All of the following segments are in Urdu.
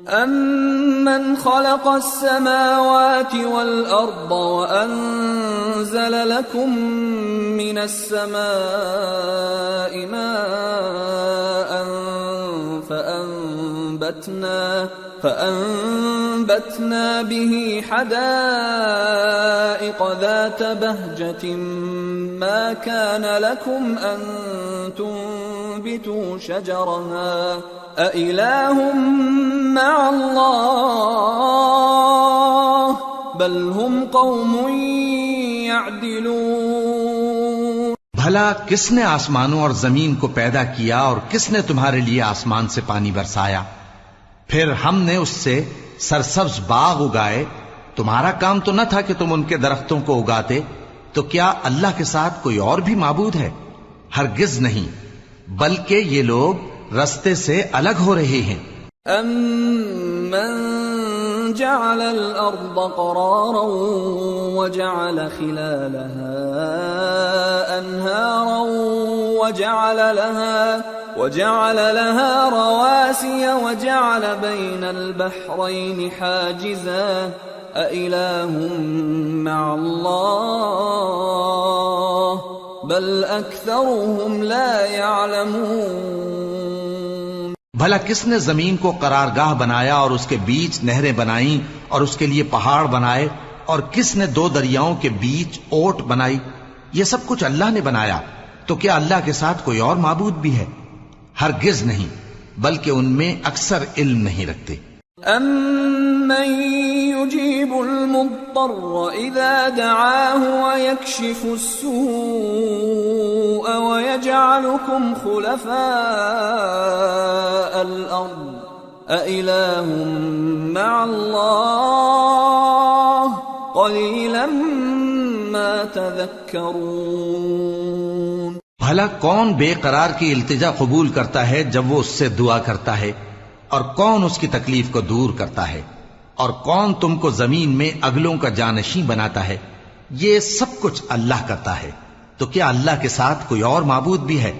أَمَّنْ خَلَقَ السَّمَاوَاتِ وَالْأَرْضَ وَأَنزَلَ لَكُم مِّنَ السَّمَاءِ مَاءً فَأَنبَتْنَا بِهِ حَدَائِقَ ذَاتَ بَهْجَةٍ مَا كَانَ لَكُمْ أَن تُنبِتُوا شَجَرَهَا أَإِلَٰهٌ مَّعَ اللَّهِ بَلْ هُمْ قَوْمٌ يَعْدِلُونَ۔ بھلا کس نے آسمانوں اور زمین کو پیدا کیا اور کس نے تمہارے لیے آسمان سے پانی برسایا؟ پھر ہم نے اس سے سرسبز باغ اگائے۔ تمہارا کام تو نہ تھا کہ تم ان کے درختوں کو اگاتے؟ تو کیا اللہ کے ساتھ کوئی اور بھی معبود ہے؟ ہرگز نہیں، بلکہ یہ لوگ رستے سے الگ ہو رہے ہیں۔ أَمَّن جَعَلَ الْأَرْضَ قَرَارًا وَجَعَلَ خِلَالَهَا أَنْهَارًا وَجَعَلَ لَهَا رَوَاسِيَ وَجَعَلَ بَيْنَ الْبَحْرَيْنِ حَاجِزًا أَإِلَٰهٌ مَّعَ اللَّهِ بَلْ أَكْثَرُهُمْ لَا يَعْلَمُونَ۔ بھلا کس نے زمین کو قرارگاہ بنایا اور اس کے بیچ نہریں بنائیں اور اس کے لیے پہاڑ بنائے، اور کس نے دو دریاؤں کے بیچ اوٹ بنائی؟ یہ سب کچھ اللہ نے بنایا، تو کیا اللہ کے ساتھ کوئی اور معبود بھی ہے؟ ہرگز نہیں، بلکہ ان میں اکثر علم نہیں رکھتے۔ أَمَّن يُجِيبُ الْمُضْطَرَّ إِذَا دَعَاهُ وَيَكْشِفُ السُّوءَ وَيَجْعَلُكُمْ خُلَفَاءَ الْأَرْضِ أَإِلَٰهٌ مَّعَ اللَّهِ قَلِيلًا مَّا تَذَكَّرُونَ۔ بھلا کون بے قرار کی التجا قبول کرتا ہے جب وہ اس سے دعا کرتا ہے؟ اور کون اس کی تکلیف کو دور کرتا ہے؟ اور کون تم کو زمین میں اگلوں کا جانشین بناتا ہے؟ یہ سب کچھ اللہ کرتا ہے، تو کیا اللہ کے ساتھ کوئی اور معبود بھی ہے؟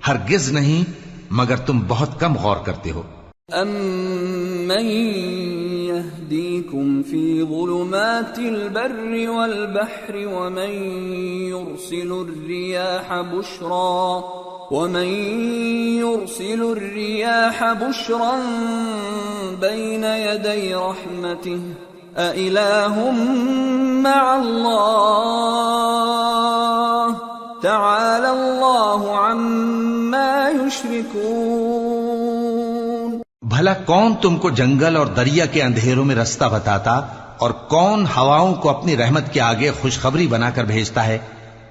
ہرگز نہیں، مگر تم بہت کم غور کرتے ہو۔ أَمَّن يَهْدِيكُمْ فِي ظُلُمَاتِ الْبَرِّ وَالْبَحْرِ وَمَن يُرْسِلُ الرِّيَاحَ بُشْرًا بَيْنَ يَدَيْ رَحْمَتِهِ أَإِلَٰهٌ مَّعَ اللَّهِ تَعَالَى اللَّهُ عَمَّا يُشْرِكُونَ۔ بھلا کون تم کو جنگل اور دریا کے اندھیروں میں رستہ بتاتا، اور کون ہواؤں کو اپنی رحمت کے آگے خوشخبری بنا کر بھیجتا ہے؟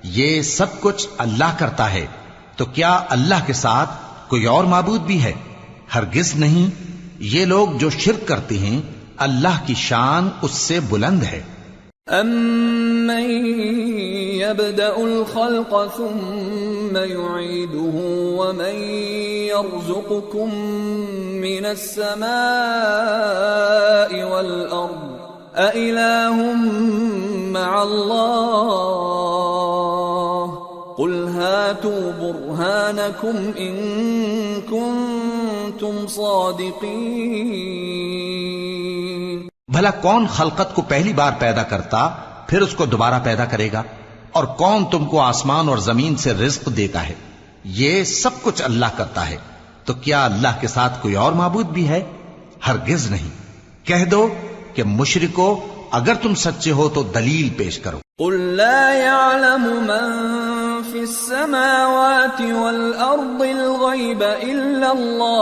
یہ سب کچھ اللہ کرتا ہے، تو کیا اللہ کے ساتھ کوئی اور معبود بھی ہے؟ ہرگز نہیں، یہ لوگ جو شرک کرتے ہیں اللہ کی شان اس سے بلند ہے۔ أَمَّن يَبْدَأُ الْخَلْقَ ثُمَّ يُعِيدُهُ وَمَن يَرْزُقُكُم مِّنَ السَّمَاءِ وَالْأَرْضِ أَإِلَٰهٌ مَّعَ اللَّهِ قُلْ هَاتُوا بُرْهَانَكُمْ إِن كُنتُمْ صَادِقِينَ۔ بھلا کون خلقت کو پہلی بار پیدا کرتا پھر اس کو دوبارہ پیدا کرے گا؟ اور کون تم کو آسمان اور زمین سے رزق دیتا ہے؟ یہ سب کچھ اللہ کرتا ہے، تو کیا اللہ کے ساتھ کوئی اور معبود بھی ہے؟ ہرگز نہیں۔ کہہ دو کہ مشرکو، اگر تم سچے ہو تو دلیل پیش کرو۔ قُل لَّا يَعْلَمُ مَن فِي السَّمَاوَاتِ وَالْأَرْضِ الْغَيْبَ إِلَّا اللَّهُ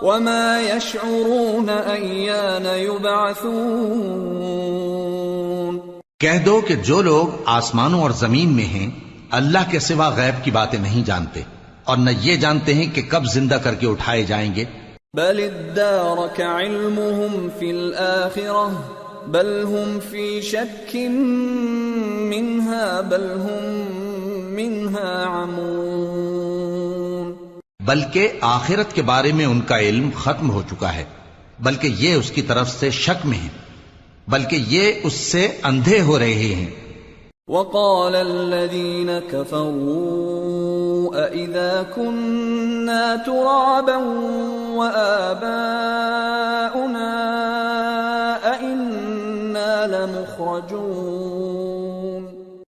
وَمَا يَشْعُرُونَ أَيَّانَ يُبْعَثُونَ۔ کہہ دو کہ جو لوگ آسمانوں اور زمین میں ہیں اللہ کے سوا غیب کی باتیں نہیں جانتے، اور نہ یہ جانتے ہیں کہ کب زندہ کر کے اٹھائے جائیں گے۔ بل ادارك علمهم في الآخرة بل هم في شك منها بل هم منها عمون۔ بلکہ آخرت کے بارے میں ان کا علم ختم ہو چکا ہے، بلکہ یہ اس کی طرف سے شک میں ہیں، بلکہ یہ اس سے اندھے ہو رہے ہیں۔ وقال الذين كفروا أَإِذَا كُنَّا تُرَابًا وَآبَاؤُنَا أَإِنَّا لَمُخْرَجُونَ۔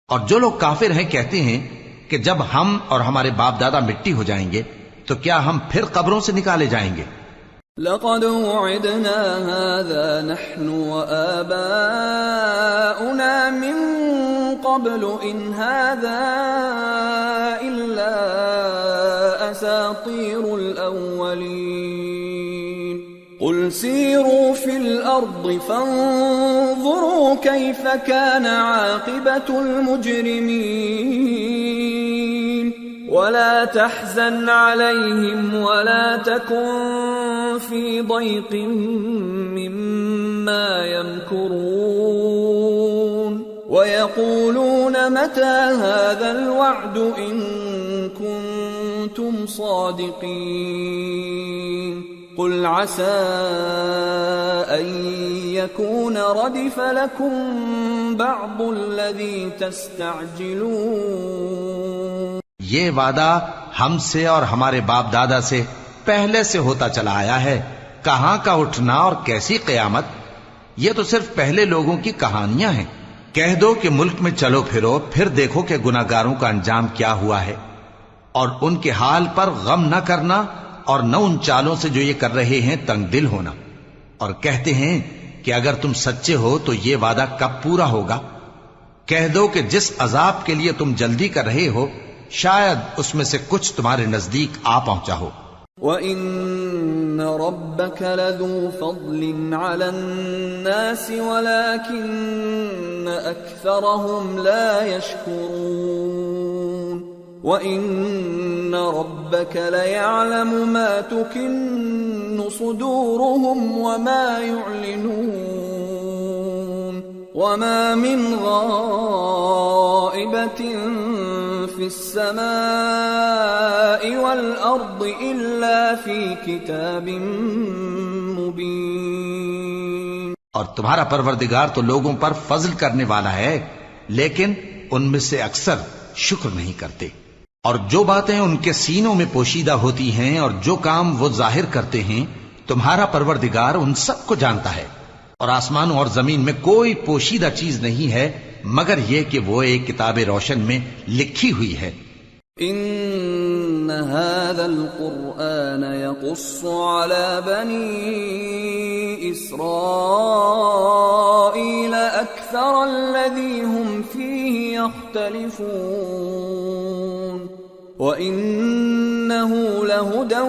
اور جو لوگ کافر ہیں کہتے ہیں کہ جب ہم اور ہمارے باپ دادا مٹی ہو جائیں گے تو کیا ہم پھر قبروں سے نکالے جائیں گے؟ لَقَدْ وُعِدْنَا هَذَا نَحْنُ وَآبَاؤُنَا مِن قَبْلُ إِنْ هَذَا إِلَّا أَسَاطِيرُ الْأَوَّلِينَ قُلْ سِيرُوا فِي الْأَرْضِ فَانظُرُوا كَيْفَ كَانَ عَاقِبَةُ الْمُجْرِمِينَ وَلَا تَحْزَنْ عَلَيْهِمْ وَلَا تَكُنْ فِي ضَيْقٍ مِّمَّا يَمْكُرُونَ وَيَقُولُونَ مَتَى هَذَا الْوَعْدُ إِن كُنتُمْ صَادِقِينَ قُلْ عَسَىٰ أَن يَكُونَ رَدِفَ لَكُم بَعْضُ الَّذِي تَسْتَعْجِلُونَ۔ یہ وعدہ ہم سے اور ہمارے باپ دادا سے پہلے سے ہوتا چلا آیا ہے، کہاں کا اٹھنا اور کیسی قیامت، یہ تو صرف پہلے لوگوں کی کہانیاں ہیں۔ کہہ دو کہ ملک میں چلو پھرو، پھر دیکھو کہ گناہگاروں کا انجام کیا ہوا ہے، اور ان کے حال پر غم نہ کرنا اور نہ ان چالوں سے جو یہ کر رہے ہیں تنگ دل ہونا، اور کہتے ہیں کہ اگر تم سچے ہو تو یہ وعدہ کب پورا ہوگا؟ کہہ دو کہ جس عذاب کے لیے تم جلدی کر رہے ہو شاید اس میں سے کچھ تمہارے نزدیک آ پہنچا ہو۔ وَإِنَّ رَبَّكَ لَذُو فَضْلٍ عَلَى النَّاسِ وَلَكِنَّ أَكْثَرَهُمْ لَا يَشْكُرُونَ وَإِنَّ رَبَّكَ لَيَعْلَمُ مَا تُكِنُّ صُدُورُهُمْ وَمَا يُعْلِنُونَ وَمَا مِنْ غَائِبَةٍ فِي السَّمَاءِ وَالْأَرْضِ إِلَّا فِي كِتَابٍ مُبِينٍ۔ اور تمہارا پروردگار تو لوگوں پر فضل کرنے والا ہے، لیکن ان میں سے اکثر شکر نہیں کرتے۔ اور جو باتیں ان کے سینوں میں پوشیدہ ہوتی ہیں اور جو کام وہ ظاہر کرتے ہیں تمہارا پروردگار ان سب کو جانتا ہے۔ اور آسمانوں اور زمین میں کوئی پوشیدہ چیز نہیں ہے مگر یہ کہ وہ ایک کتاب روشن میں لکھی ہوئی ہے۔ ان هذا القرآن يقص على بني اسرائيل اكثر الذي هم فيه يختلفون وانه لهدى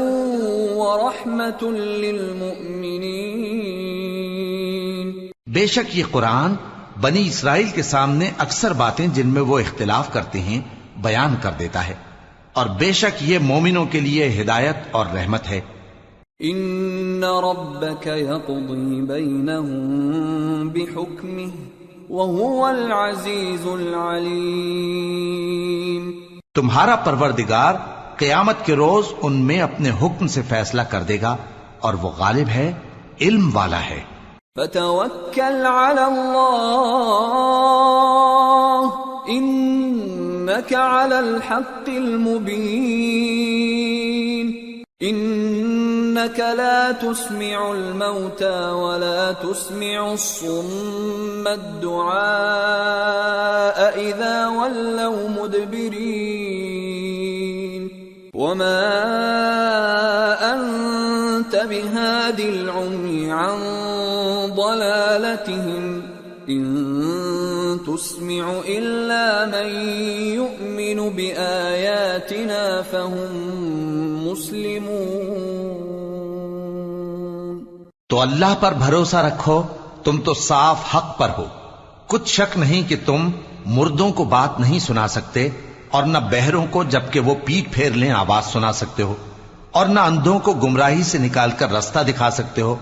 ورحمة للمؤمنين۔ بے شک یہ قرآن بنی اسرائیل کے سامنے اکثر باتیں جن میں وہ اختلاف کرتے ہیں بیان کر دیتا ہے، اور بے شک یہ مومنوں کے لیے ہدایت اور رحمت ہے۔ ان ربك يقضي بينهم بحكمه وهو العزيز العليم۔ تمہارا پروردگار قیامت کے روز ان میں اپنے حکم سے فیصلہ کر دے گا اور وہ غالب ہے، علم والا ہے۔ فتوکل علی اللہ انک علی الحق المبین۔ انک لا تسمع الموتى ولا تسمع الصم الدعاء اذا ولوا مدبرین وما انت بهاد العمي عن ضلالتهم ان تسمع الا من يؤمن بآياتنا فهم مسلمون۔ تو اللہ پر بھروسہ رکھو، تم تو صاف حق پر ہو۔ کچھ شک نہیں کہ تم مردوں کو بات نہیں سنا سکتے، اور نہ بہروں کو جبکہ وہ پیٹ پھیر لیں آواز سنا سکتے ہو، اور نہ اندھوں کو گمراہی سے نکال کر رستہ دکھا سکتے ہو۔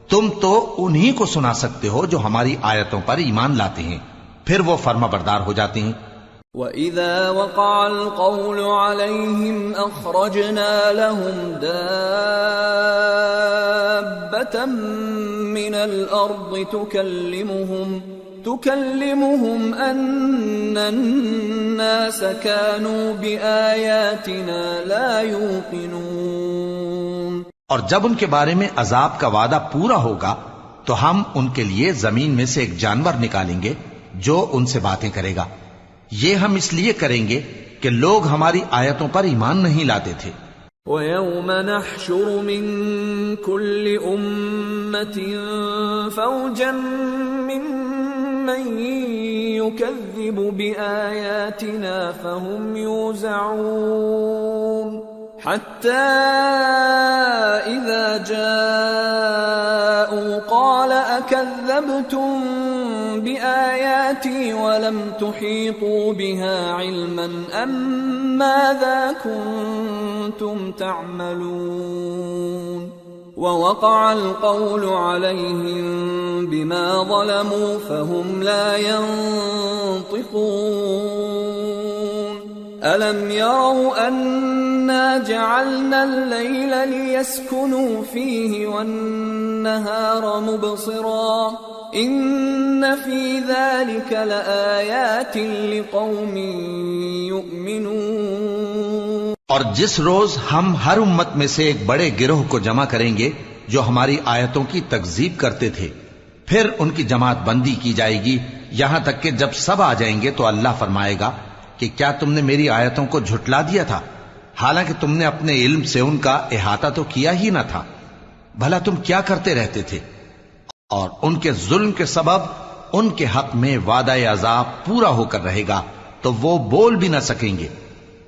تم تو انہی کو سنا سکتے ہو جو ہماری آیتوں پر ایمان لاتے ہیں، پھر وہ فرما بردار ہو جاتے ہیں۔ وَإِذَا وَقَعَ الْقَوْلُ عَلَيْهِمْ أَخْرَجْنَا لَهُمْ دَابَّةً مِّنَ الْأَرْضِ تكلمهم أن الناس كانوا بآياتنا لا يوقنون۔ اور جب ان کے بارے میں عذاب کا وعدہ پورا ہوگا تو ہم ان کے لیے زمین میں سے ایک جانور نکالیں گے جو ان سے باتیں کرے گا۔ یہ ہم اس لیے کریں گے کہ لوگ ہماری آیتوں پر ایمان نہیں لاتے تھے۔ وَيَوْمَ نَحْشُرُ مِن كُلِّ أُمَّةٍ فَوْجًا مِّمَّن يُكَذِّبُ بِآيَاتِنَا فَهُمْ يُوزَعُونَ حَتَّى إِذَا جَاءُوا قَالَ أَكَذَّبْتُم بِآيَاتِي وَلَمْ تُحِيطُوا بِهَا عِلْمًا أَمْ مَاذَا كُنتُمْ تَعْمَلُونَ وَوَقَعَ الْقَوْلُ عَلَيْهِمْ بِمَا ظَلَمُوا فَهُمْ لَا يَنطِقُونَ أَلَمْ يَرَوْا أَنَّا جَعَلْنَا اللَّيْلَ لِيَسْكُنُوا فِيهِ وَالنَّهَارَ مُبْصِرًا إِنَّ فِي ذَلِكَ لَآيَاتٍ لِقَوْمٍ يُؤْمِنُونَ۔ اور جس روز ہم ہر امت میں سے ایک بڑے گروہ کو جمع کریں گے جو ہماری آیتوں کی تکذیب کرتے تھے، پھر ان کی جماعت بندی کی جائے گی یہاں تک کہ جب سب آ جائیں گے تو اللہ فرمائے گا کہ کیا تم نے میری آیتوں کو جھٹلا دیا تھا، حالانکہ تم نے اپنے علم سے ان کا احاطہ تو کیا ہی نہ تھا، بھلا تم کیا کرتے رہتے تھے؟ اور ان کے ظلم کے سبب ان کے حق میں وعدہ عذاب پورا ہو کر رہے گا تو وہ بول بھی نہ سکیں گے۔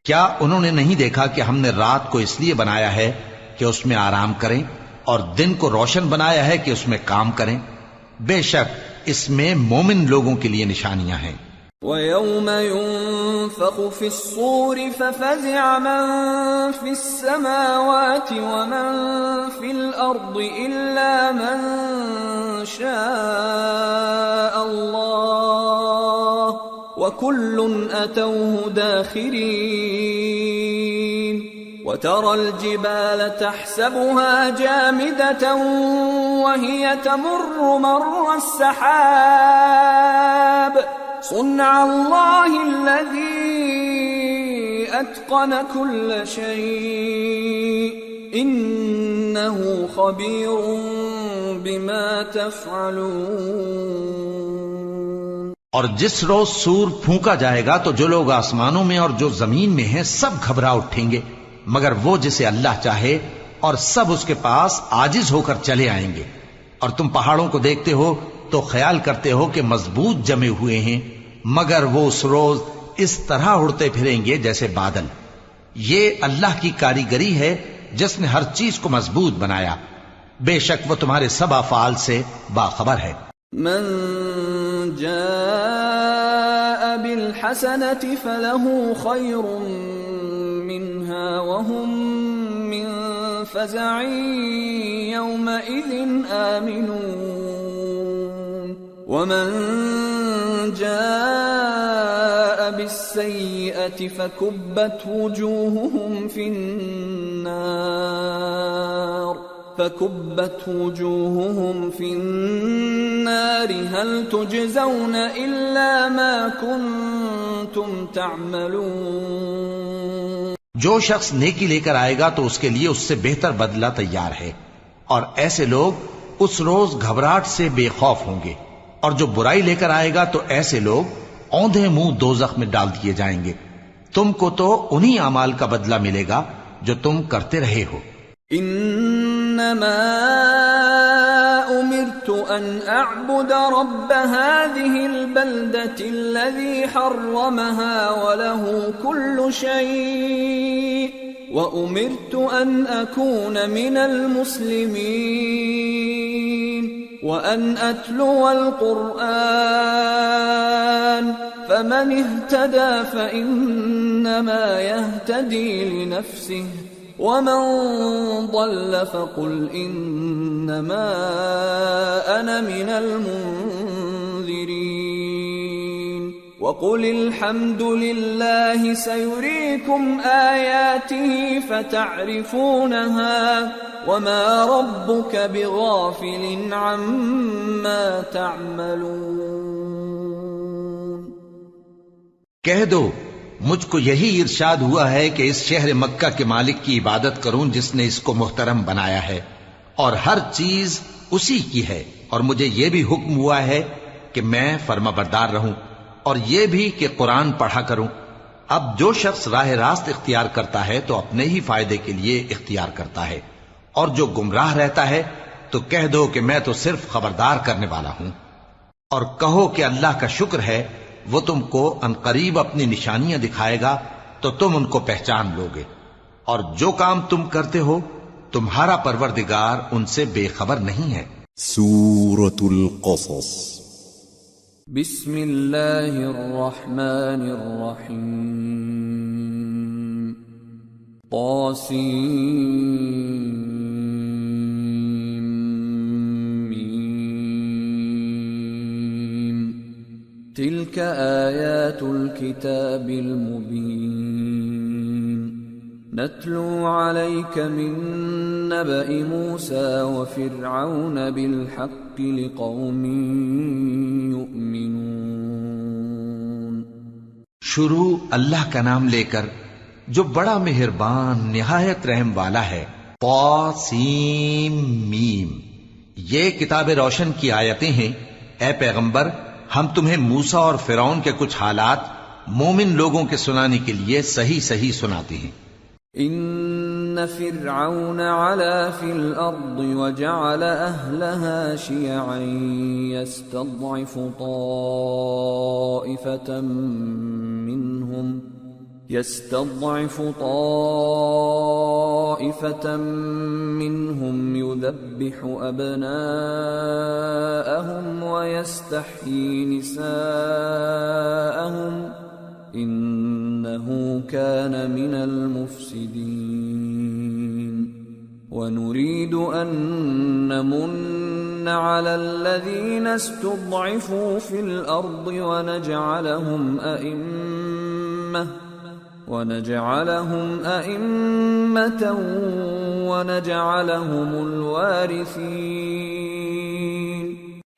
کیا انہوں نے نہیں دیکھا کہ ہم نے رات کو اس لیے بنایا ہے کہ اس میں آرام کریں اور دن کو روشن بنایا ہے کہ اس میں کام کریں؟ بے شک اس میں مومن لوگوں کے لیے نشانیاں ہیں۔ وَيَوْمَ يُنفَخُ فِي الصُّورِ فَفَزِعَ مَن فِي السَّمَاوَاتِ وَمَن فِي الْأَرْضِ إِلَّا مَن شَاءَ اللَّهُ وَكُلٌّ أَتَوْهُ دَاخِرِينَ وَتَرَى الْجِبَالَ تَحْسَبُهَا جَامِدَةً وَهِيَ تَمُرُّ مَرَّ السَّحَابِ صُنْعَ اللَّهِ الَّذِي أَتْقَنَ كُلَّ شَيْءٍ إِنَّهُ خَبِيرٌ بِمَا تَفْعَلُونَ۔ اور جس روز سور پھونکا جائے گا تو جو لوگ آسمانوں میں اور جو زمین میں ہیں سب گھبرا اٹھیں گے مگر وہ جسے اللہ چاہے، اور سب اس کے پاس عاجز ہو کر چلے آئیں گے۔ اور تم پہاڑوں کو دیکھتے ہو تو خیال کرتے ہو کہ مضبوط جمے ہوئے ہیں، مگر وہ اس روز اس طرح اڑتے پھریں گے جیسے بادل۔ یہ اللہ کی کاریگری ہے جس نے ہر چیز کو مضبوط بنایا، بے شک وہ تمہارے سب افعال سے باخبر ہے۔ من جاء بالحسنة فله خير منها وهم من فزع يومئذ آمنون ومن جاء بالسيئة فكبت وجوههم في النار هل تجزون إلا ما كنتم تعملون۔ جو شخص نیکی لے کر آئے گا تو اس کے لیے اس سے بہتر بدلہ تیار ہے، اور ایسے لوگ اس روز گھبراہٹ سے بے خوف ہوں گے، اور جو برائی لے کر آئے گا تو ایسے لوگ اوندھے منہ دوزخ میں ڈال دیے جائیں گے۔ تم کو تو انہی اعمال کا بدلہ ملے گا جو تم کرتے رہے ہو۔ انما امرت ان اعبد رب هذه البلدة الذي حرمها وله كل شيء وامرت ان اكون من المسلمين وان اتلو القرآن فمن اهتدى فانما يهتدي لنفسه ومن ضل فقل انما انا من المنذرين وقل الحمد لله سيريكم آياته فتعرفونها وما ربك بغافل عما تعملون۔ کہہ دو مجھ کو یہی ارشاد ہوا ہے کہ اس شہر مکہ کے مالک کی عبادت کروں جس نے اس کو محترم بنایا ہے اور ہر چیز اسی کی ہے، اور مجھے یہ بھی حکم ہوا ہے کہ میں فرما بردار رہوں، اور یہ بھی کہ قرآن پڑھا کروں۔ اب جو شخص راہ راست اختیار کرتا ہے تو اپنے ہی فائدے کے لیے اختیار کرتا ہے، اور جو گمراہ رہتا ہے تو کہہ دو کہ میں تو صرف خبردار کرنے والا ہوں۔ اور کہو کہ اللہ کا شکر ہے وہ تم کو عنقریب اپنی نشانیاں دکھائے گا تو تم ان کو پہچان لوگے، اور جو کام تم کرتے ہو تمہارا پروردگار ان سے بے خبر نہیں ہے۔ سورة القصص بسم اللہ الرحمن الرحیم طاسیم تلك آیات الكتاب المبین نتلو علیک من نبأ موسى وفرعون بالحق لقوم یؤمنون۔ شروع اللہ کا نام لے کر جو بڑا مہربان نہایت رحم والا ہے۔ طاسیم میم، یہ کتاب روشن کی آیتیں ہیں۔ اے پیغمبر، ہم تمہیں موسیٰ اور فرعون کے کچھ حالات مومن لوگوں کے سنانے کے لیے صحیح صحیح سناتے ہیں۔ ان فرعون علا فی الارض وجعل اہلها شیعا يستضعف طائفة منهم يذبح ابناءهم ويستحيي نساءهم انه كان من المفسدين ونريد ان نمن على الذين استضعفوا في الارض ونجعلهم ائمة ونجعلهم الوارثين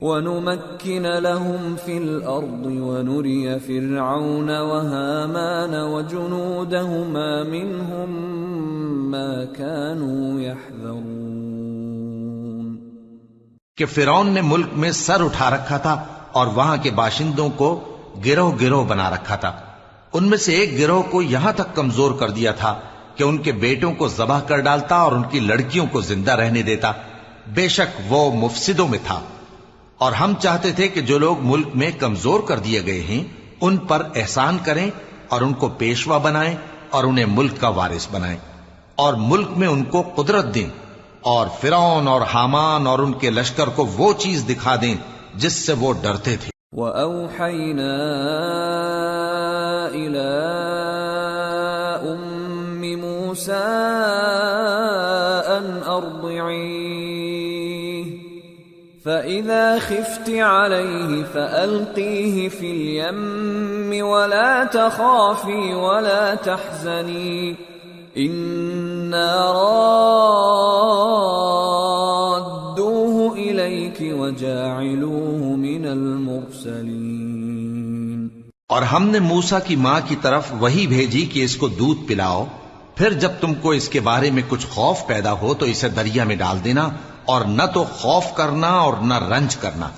ونمكن لهم في الأرض ونري فرعون وهامان وجنودهما منهم ما كانوا يحذرون۔ کہ فرعون نے ملک میں سر اٹھا رکھا تھا اور وہاں کے باشندوں کو گروہ گروہ بنا رکھا تھا۔ ان میں سے ایک گروہ کو یہاں تک کمزور کر دیا تھا کہ ان کے بیٹوں کو ذبح کر ڈالتا اور ان کی لڑکیوں کو زندہ رہنے دیتا۔ بے شک وہ مفسدوں میں تھا۔ اور ہم چاہتے تھے کہ جو لوگ ملک میں کمزور کر دیے گئے ہیں ان پر احسان کریں اور ان کو پیشوا بنائیں اور انہیں ملک کا وارث بنائیں، اور ملک میں ان کو قدرت دیں، اور فرعون اور حامان اور ان کے لشکر کو وہ چیز دکھا دیں جس سے وہ ڈرتے تھے۔ وَأَوْحَيْنَا إِلَىٰ أُمِّ مُوسَىٰ أَنْ أَرْضِعِيهِ فَإِذَا خِفْتِ عَلَيْهِ فَأَلْقِيهِ فِي الْيَمِّ وَلَا تَخَافِي وَلَا تَحْزَنِي إِنَّا رَادُّوهُ إِلَيْكِ وَجَاعِلُوهُ مِنَ الْمُرْسَلِينَ۔ اور ہم نے موسیٰ کی ماں کی طرف وہی بھیجی کہ اس کو دودھ پلاؤ، پھر جب تم کو اس کے بارے میں کچھ خوف پیدا ہو تو اسے دریا میں ڈال دینا، اور نہ تو خوف کرنا اور نہ رنج کرنا،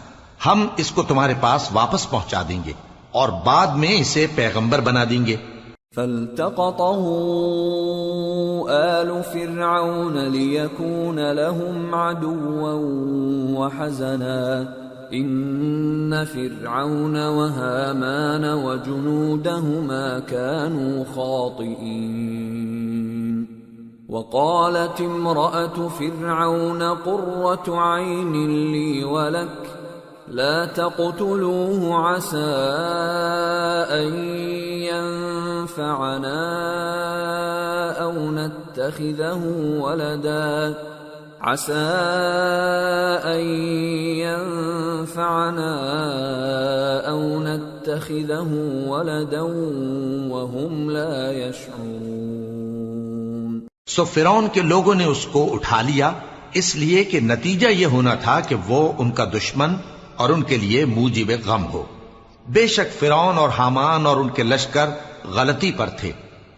ہم اس کو تمہارے پاس واپس پہنچا دیں گے اور بعد میں اسے پیغمبر بنا دیں گے۔ فَالْتَقَطَهُ آلُ فِرْعَوْنَ لِيَكُونَ لَهُمْ عَدُوًّا وَحَزَنًا إِنَّ فِرْعَوْنَ وَهَامَانَ وَجُنُودَهُمَا كَانُوا خَاطِئِينَ۔ وقالت امرأة فرعون قرة عين لي ولك لا تقتلوه عسى أن ينفعنا أو نتخذه ولدا وهم لا يشعرون۔ سو فرعون کے لوگوں نے اس کو اٹھا لیا، اس لیے کہ نتیجہ یہ ہونا تھا کہ وہ ان کا دشمن اور ان کے لیے موجب غم ہو۔ بے شک فرعون اور حامان اور ان کے لشکر غلطی پر تھے،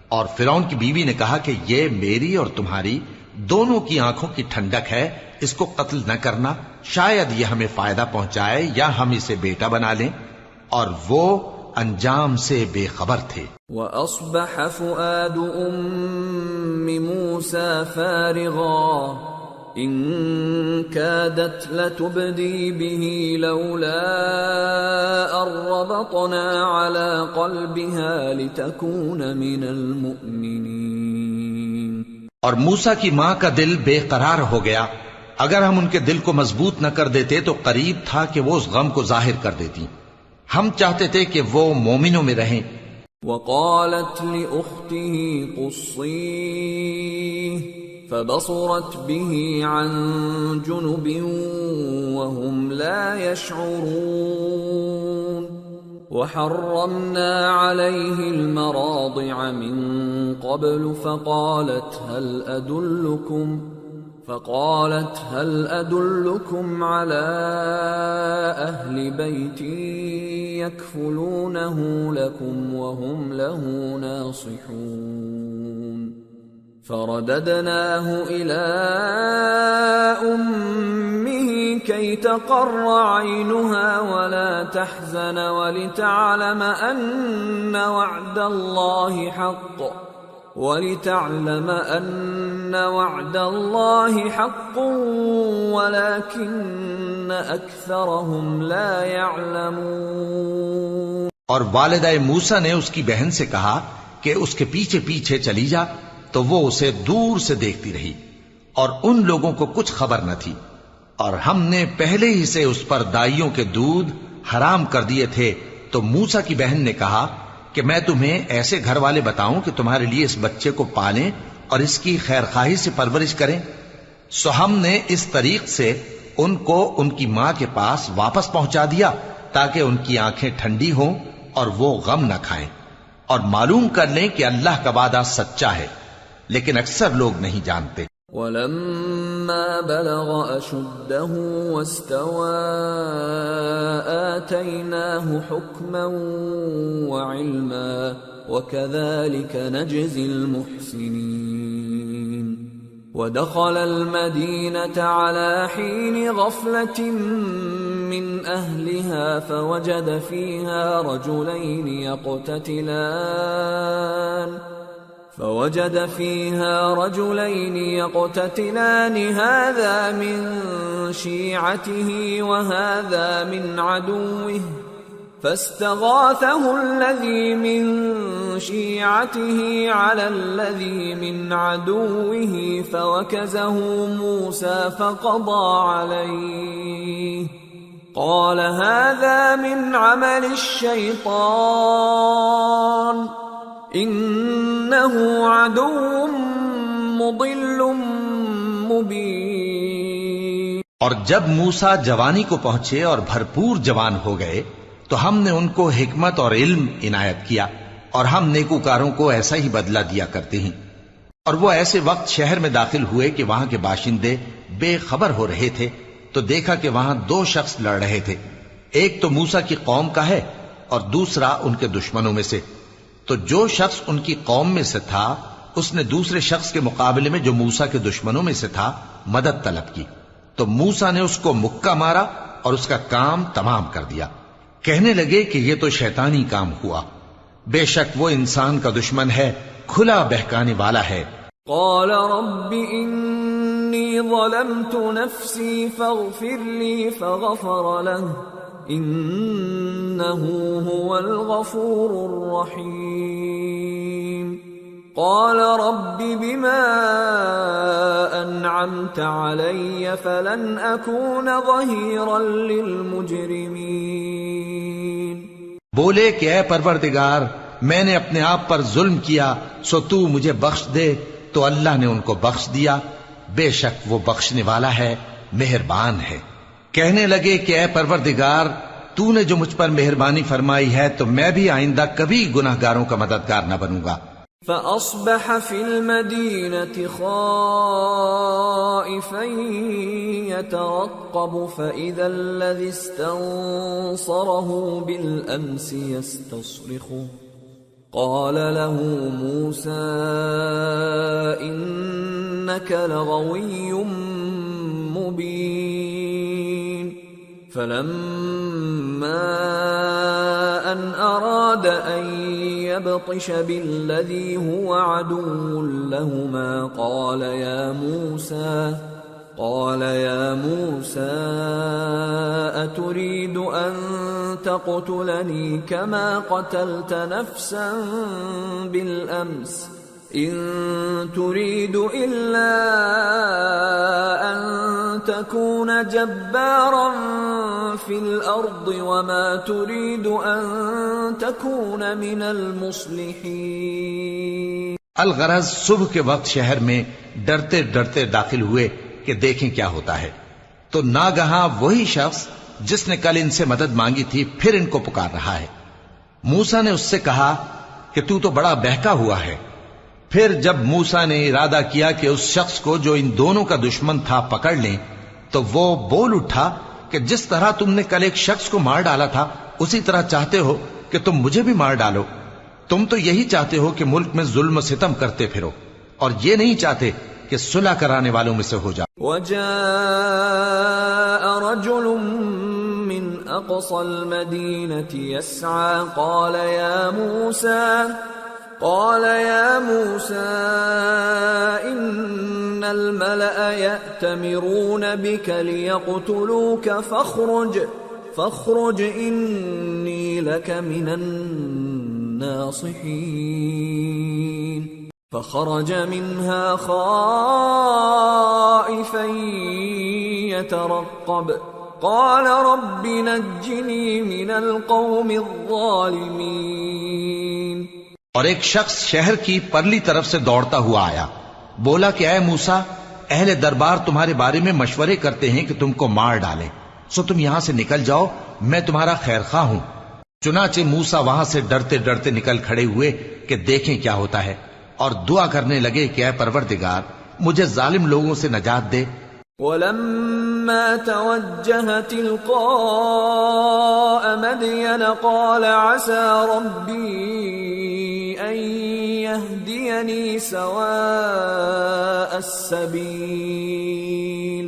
اور فرعون کی بیوی نے کہا کہ یہ میری اور تمہاری دونوں کی آنکھوں کی ٹھنڈک ہے، اس کو قتل نہ کرنا، شاید یہ ہمیں فائدہ پہنچائے یا ہم اسے بیٹا بنا لیں، اور وہ انجام سے بے خبر تھے۔ وَأَصْبَحَ فُؤَادُ أُمِّ مُوسَى فَارِغًا إِن كَادَتْ لَتُبْدِي بِهِ لَوْلَا أَن رَّبَطْنَا عَلَى قَلْبِهَا لِتَكُونَ مِنَ الْمُؤْمِنِينَ۔ اور موسیٰ کی ماں کا دل بے قرار ہو گیا، اگر ہم ان کے دل کو مضبوط نہ کر دیتے تو قریب تھا کہ وہ اس غم کو ظاہر کر دیتی۔ ہم چاہتے تھے کہ وہ مومنوں میں رہیں۔ وقالت لأخته قصيه فبصرت به عن جنب وهم لا يشعرون وحرمنا عليه المراضع من قبل فقالت هل أدلكم على أهل بيت يكفلونه لكم وهم له ناصحون فرددناه إلى أمه كي تقر عينها ولا تحزن ولتعلم أن وعد الله حق ولكن أكثرهم لا يعلمون۔ اور والدہ موسیٰ نے اس کی بہن سے کہا کہ اس کے پیچھے پیچھے چلی جا، تو وہ اسے دور سے دیکھتی رہی، اور ان لوگوں کو کچھ خبر نہ تھی، اور ہم نے پہلے ہی سے اس پر دائیوں کے دودھ حرام کر دیے تھے۔ تو موسیٰ کی بہن نے کہا کہ میں تمہیں ایسے گھر والے بتاؤں کہ تمہارے لیے اس بچے کو پالیں اور اس کی خیر خواہی سے پرورش کریں۔ سو ہم نے اس طریق سے ان کو ان کی ماں کے پاس واپس پہنچا دیا تاکہ ان کی آنکھیں ٹھنڈی ہوں اور وہ غم نہ کھائیں، اور معلوم کر لیں کہ اللہ کا وعدہ سچا ہے، لیکن اکثر لوگ نہیں جانتے۔ وَلَمَّا بَلَغَ أَشُدَّهُ وَاسْتَوَى آتَيْنَاهُ حُكْمًا وَعِلْمًا وَكَذَلِكَ نَجْزِي الْمُحْسِنِينَ ودخل المدينة على حين غفلة من أهلها فوجد فيها رجلين يقتتلان هذا من شيعته وهذا من عدوه فاستغاثه الذي من شيعته على الذي من عدوه فوكزه موسى فقضى عليه قال هذا من عمل الشيطان إنه عدو مضل مبين۔ اور جب موسیٰ جوانی کو پہنچے اور بھرپور جوان ہو گئے تو ہم نے ان کو حکمت اور علم عنایت کیا، اور ہم نیکوکاروں کو ایسا ہی بدلہ دیا کرتے ہیں۔ اور وہ ایسے وقت شہر میں داخل ہوئے کہ وہاں کے باشندے بے خبر ہو رہے تھے، تو دیکھا کہ وہاں دو شخص لڑ رہے تھے، ایک تو موسیٰ کی قوم کا ہے اور دوسرا ان کے دشمنوں میں سے۔ تو جو شخص ان کی قوم میں سے تھا اس نے دوسرے شخص کے مقابلے میں جو موسیٰ کے دشمنوں میں سے تھا مدد طلب کی، تو موسیٰ نے اس کو مکہ مارا اور اس کا کام تمام کر دیا۔ کہنے لگے کہ یہ تو شیطانی کام ہوا، بے شک وہ انسان کا دشمن ہے، کھلا بہکانے والا ہے۔ قال رب انی ظلمت نفسی فاغفر لی فغفر له انه هو الغفور الرحیم۔ قال رب بما انعمت علی فلن اکون ظہیرا للمجرمین۔ بولے کہ اے پروردگار، میں نے اپنے آپ پر ظلم کیا، سو تو مجھے بخش دے، تو اللہ نے ان کو بخش دیا، بے شک وہ بخشنے والا ہے، مہربان ہے۔ کہنے لگے کہ اے پروردگار، تو نے جو مجھ پر مہربانی فرمائی ہے تو میں بھی آئندہ کبھی گناہگاروں کا مددگار نہ بنوں گا۔ فأصبح في المدينة خائفا يترقب فإذا الذي استنصره بالأمس يستصرخه قال له موسى إنك لغوي مبين فلما أن أراد أن يبطش بالذي هو عدو لهما قال يا موسى أتريد أن تقتلني كما قتلت نفسا بالأمس إن تريد إلا أن تكون جبارا في الأرض وما تريد أن تكون من المصلحين. الغرض صبح کے وقت شہر میں ڈرتے ڈرتے داخل ہوئے کہ دیکھیں کیا ہوتا ہے، تو ناگہاں وہی شخص جس نے کل ان سے مدد مانگی تھی پھر ان کو پکار رہا ہے۔ موسیٰ نے اس سے کہا کہ تو بڑا بہکا ہوا ہے۔ پھر جب موسیٰ نے ارادہ کیا کہ اس شخص کو جو ان دونوں کا دشمن تھا پکڑ لیں، تو وہ بول اٹھا کہ جس طرح تم نے کل ایک شخص کو مار ڈالا تھا اسی طرح چاہتے ہو کہ تم مجھے بھی مار ڈالو۔ تم تو یہی چاہتے ہو کہ ملک میں ظلم و ستم کرتے پھرو اور یہ نہیں چاہتے کہ صلح کرانے والوں میں سے ہو جاؤ۔ وجاء رجل من أقصى المدينة يسعى قال يا موسى إن الملأ يأتمرون بك ليقتلوك فاخرج إني لك من الناصحين فخرج منها خائفا يترقب قال رب نجني من القوم الظالمين۔ اور ایک شخص شہر کی پرلی طرف سے دوڑتا ہوا آیا، بولا کہ اے موسیٰ، اہل دربار تمہارے بارے میں مشورے کرتے ہیں کہ تم کو مار ڈالیں، سو تم یہاں سے نکل جاؤ، میں تمہارا خیر خواہ ہوں۔ چنانچہ موسیٰ وہاں سے ڈرتے ڈرتے نکل کھڑے ہوئے کہ دیکھیں کیا ہوتا ہے، اور دعا کرنے لگے کہ اے پروردگار مجھے ظالم لوگوں سے نجات دے۔ وَلَمَّا تَوَجَّهَ تِلْقَاءَ مَدْيَنَ قَالَ عَسَى رَبِّي أَن يَهْدِيَنِي سَوَاءَ السَّبِيلِ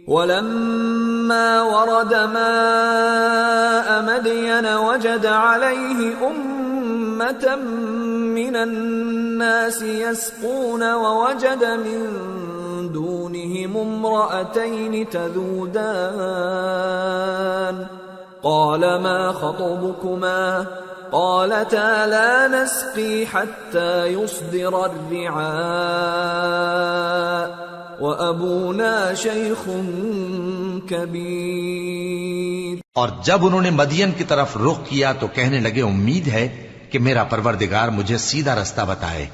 وَلَمَّا وَرَدَ مَاءَ مَدْيَنَ وَجَدَ عَلَيْهِ أُمَّةً مِّنَ النَّاسِ يَسْقُونَ وَوَجَدَ مِن دونهم امرأتين تذودان قال ما خطبكما قالتا لا نسقي حتى يصدر الرعاء وأبونا شيخ كبير۔ اور جب انہوں نے مدین کی طرف رخ کیا تو کہنے لگے امید ہے کہ میرا پروردگار مجھے سیدھا رستہ بتائے۔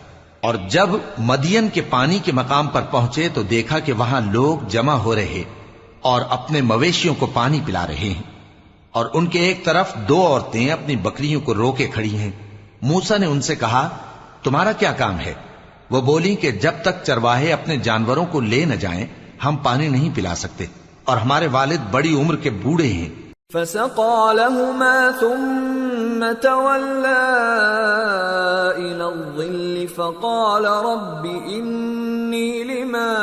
اور جب مدین کے پانی کے مقام پر پہنچے تو دیکھا کہ وہاں لوگ جمع ہو رہے اور اپنے مویشیوں کو پانی پلا رہے ہیں، اور ان کے ایک طرف دو عورتیں اپنی بکریوں کو روکے کھڑی ہیں۔ موسیٰ نے ان سے کہا تمہارا کیا کام ہے؟ وہ بولی کہ جب تک چرواہے اپنے جانوروں کو لے نہ جائیں ہم پانی نہیں پلا سکتے، اور ہمارے والد بڑی عمر کے بوڑھے ہیں۔ فسقى لهما ثم تولى إلى الظل فقال رب إني لما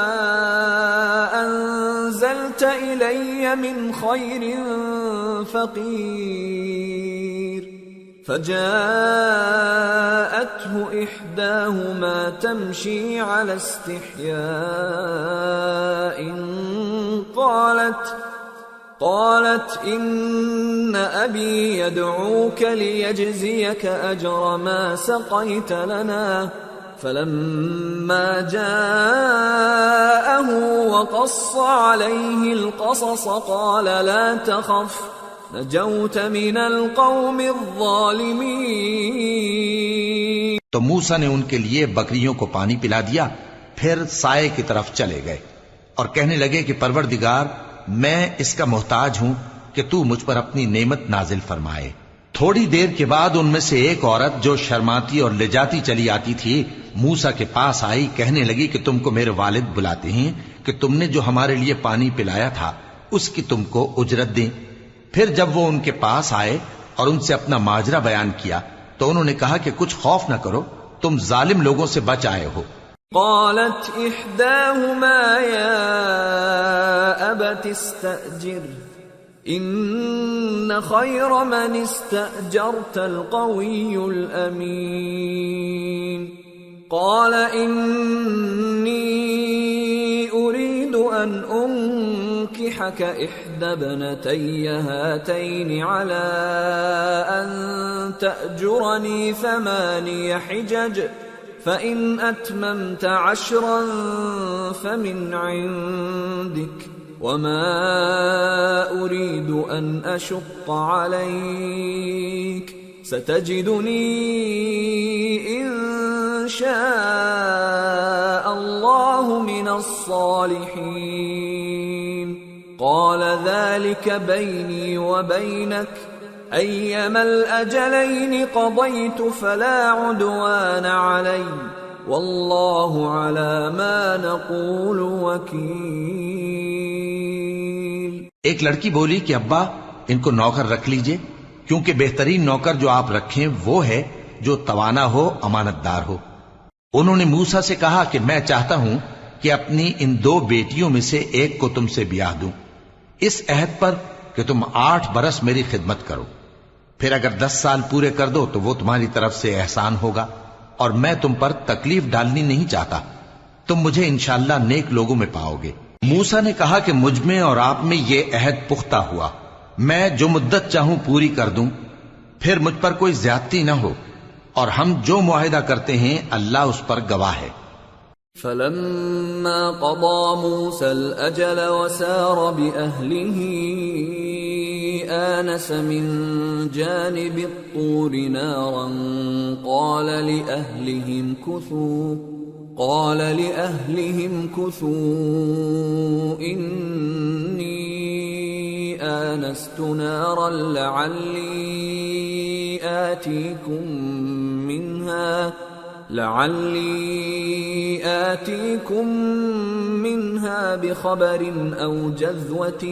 أنزلت إلي من خير فقير فجاءته إحداهما تمشي على استحياء قالت إن أبي يدعوك ليجزيك أجر ما سقيت لنا فلما جاءه وقص عليه القصص قال لا تخف نجوت من القوم الظالمين۔ تو موسیٰ نے ان کے لیے بکریوں کو پانی پلا دیا، پھر سائے کی طرف چلے گئے اور کہنے لگے کہ پروردگار میں اس کا محتاج ہوں کہ تو مجھ پر اپنی نعمت نازل فرمائے۔ تھوڑی دیر کے بعد ان میں سے ایک عورت جو شرماتی اور لجاتی چلی آتی تھی موسیٰ کے پاس آئی، کہنے لگی کہ تم کو میرے والد بلاتے ہیں کہ تم نے جو ہمارے لیے پانی پلایا تھا اس کی تم کو اجرت دیں۔ پھر جب وہ ان کے پاس آئے اور ان سے اپنا ماجرا بیان کیا تو انہوں نے کہا کہ کچھ خوف نہ کرو، تم ظالم لوگوں سے بچ آئے ہو۔ قالت إحداهما يا أبت استأجر إن خير من استأجرت القوي الأمين قال إني أريد أن أنكحك إحدى ابنتي هاتين على أن تأجرني 8 حجج فإن أتممت 10 فمن عندك وما أريد أن أشق عليك ستجدني إن شاء الله من الصالحين قال ذلك بيني وبينك أيما الأجلين قضيت فلا عدوان علي والله على ما نقول وكيل۔ ایک لڑکی بولی کہ ابا ان کو نوکر رکھ لیجئے، کیونکہ بہترین نوکر جو آپ رکھیں وہ ہے جو توانا ہو، امانت دار ہو۔ انہوں نے موسیٰ سے کہا کہ میں چاہتا ہوں کہ اپنی ان 2 بیٹیوں میں سے ایک کو تم سے بیاہ دوں، اس عہد پر کہ تم 8 برس میری خدمت کرو، پھر اگر 10 سال پورے کر دو تو وہ تمہاری طرف سے احسان ہوگا، اور میں تم پر تکلیف ڈالنی نہیں چاہتا، تم مجھے انشاءاللہ نیک لوگوں میں پاؤ گے۔ موسیٰ نے کہا کہ مجھ میں اور آپ میں یہ عہد پختہ ہوا، میں جو مدت چاہوں پوری کر دوں، پھر مجھ پر کوئی زیادتی نہ ہو، اور ہم جو معاہدہ کرتے ہیں اللہ اس پر گواہ ہے۔ فلما قضى موسى الأجل وسار بأهله آنس من جانب الطور نارا قال لأهلهم كثوا إني آنست نارا لعلي آتيكم منها بخبر أو جذوة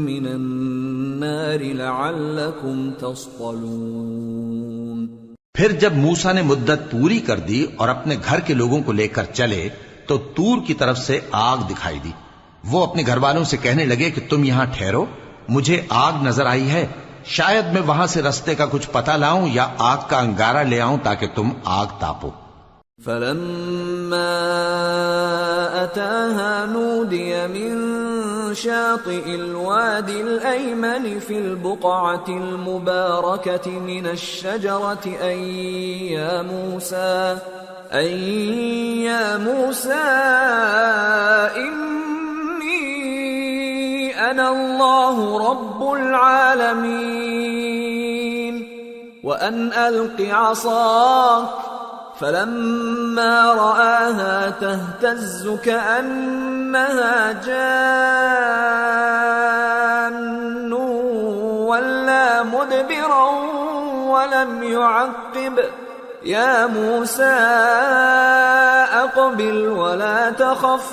من النار لعلكم تصطلون۔ پھر جب موسیٰ نے مدت پوری کر دی اور اپنے گھر کے لوگوں کو لے کر چلے تو طور کی طرف سے آگ دکھائی دی۔ وہ اپنے گھر والوں سے کہنے لگے کہ تم یہاں ٹھہرو، مجھے آگ نظر آئی ہے، شاید میں وہاں سے رستے کا کچھ پتہ لاؤں یا آگ کا انگارہ لے آؤں تاکہ تم آگ تاپو۔ فلما أتاها نودي من شاطئ الوادي الأيمن في البقعة المباركة من الشجرة أن يا موسى إني أنا الله رب العالمين وأن ألق عصاك فلما رآها تهتز كأنها جان ولا مدبرا ولم يعقب يا موسى أقبل ولا تخف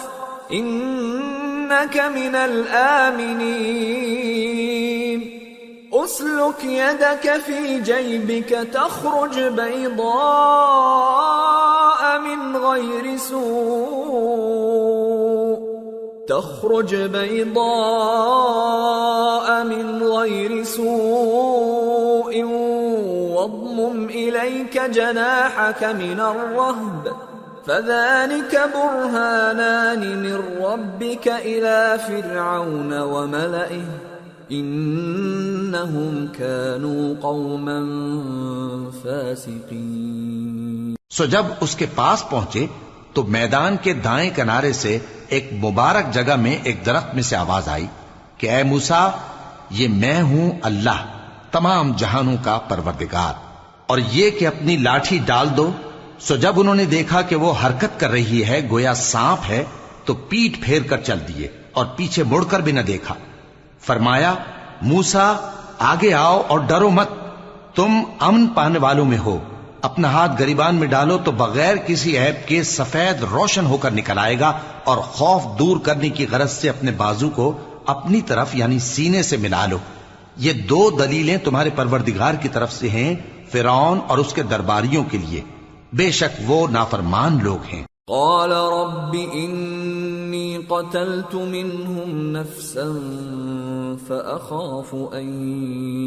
إنك من الآمنين أسلك يدك في جيبك تخرج بيضاء من غير سوء واضمم إليك جناحك من الرهب فذلك برهانان من ربك إلى فرعون وملئه انہم كانوا قوما فاسقین۔ سو جب اس کے پاس پہنچے تو میدان کے دائیں کنارے سے ایک مبارک جگہ میں ایک درخت میں سے آواز آئی کہ اے موسیٰ، یہ میں ہوں اللہ تمام جہانوں کا پروردگار، اور یہ کہ اپنی لاٹھی ڈال دو۔ سو جب انہوں نے دیکھا کہ وہ حرکت کر رہی ہے گویا سانپ ہے تو پیٹ پھیر کر چل دیے اور پیچھے مڑ کر بھی نہ دیکھا۔ فرمایا موسیٰ آگے آؤ اور ڈرو مت، تم امن پانے والوں میں ہو. اپنا ہاتھ گریبان میں ڈالو تو بغیر کسی عیب کے سفید روشن ہو کر نکل آئے گا، اور خوف دور کرنے کی غرض سے اپنے بازو کو اپنی طرف یعنی سینے سے ملا لو. یہ 2 دلیلیں تمہارے پروردگار کی طرف سے ہیں فرعون اور اس کے درباریوں کے لیے، بے شک وہ نافرمان لوگ ہیں. قال رب إني قتلت منهم نفسا فأخاف أن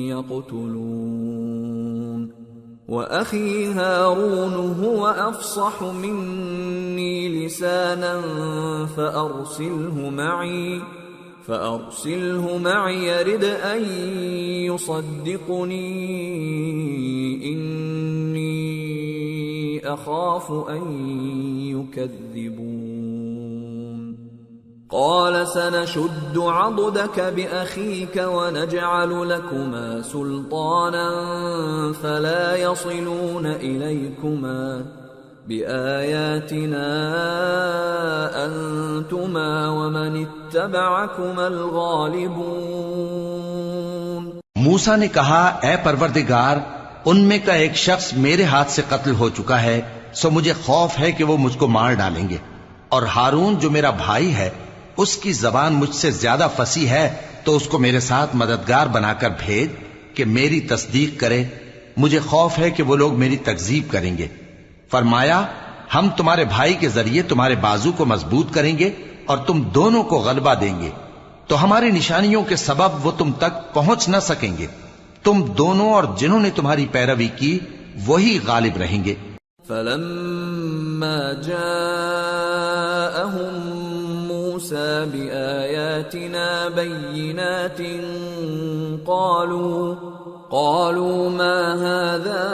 يقتلون وأخي هارون هو أفصح مني لسانا فأرسله معي يرد أن يصدقني إني أخاف أن يكذبون. قال سنشد عضدك بأخيك ونجعل لكما سلطانا فلا يصلون إليكما بآياتنا أنتما ومن اتبعكما الغالبون. موسیٰ نے کہا اے پروردگار، ان میں کا ایک شخص میرے ہاتھ سے قتل ہو چکا ہے، سو مجھے خوف ہے کہ وہ مجھ کو مار ڈالیں گے، اور ہارون جو میرا بھائی ہے اس کی زبان مجھ سے زیادہ فصیح ہے، تو اس کو میرے ساتھ مددگار بنا کر بھیج کہ میری تصدیق کرے. مجھے خوف ہے کہ وہ لوگ میری تکذیب کریں گے. فرمایا ہم تمہارے بھائی کے ذریعے تمہارے بازو کو مضبوط کریں گے اور تم دونوں کو غلبہ دیں گے، تو ہماری نشانیوں کے سبب وہ تم تک پہنچ نہ سکیں گے. تم دونوں اور جنہوں نے تمہاری پیروی کی وہی غالب رہیں گے. فلما جاءهم موسى بآياتنا بينات قالوا ما هذا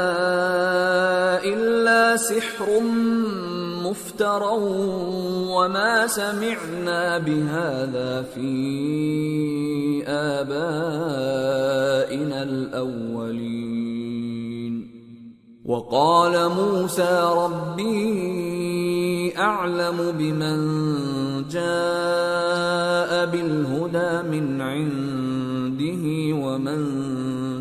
إلا سحر مفترى وما سمعنا بهذا في آبائنا الأولين. وقال موسى ربي أعلم بمن جاء بالهدى من عنده ومن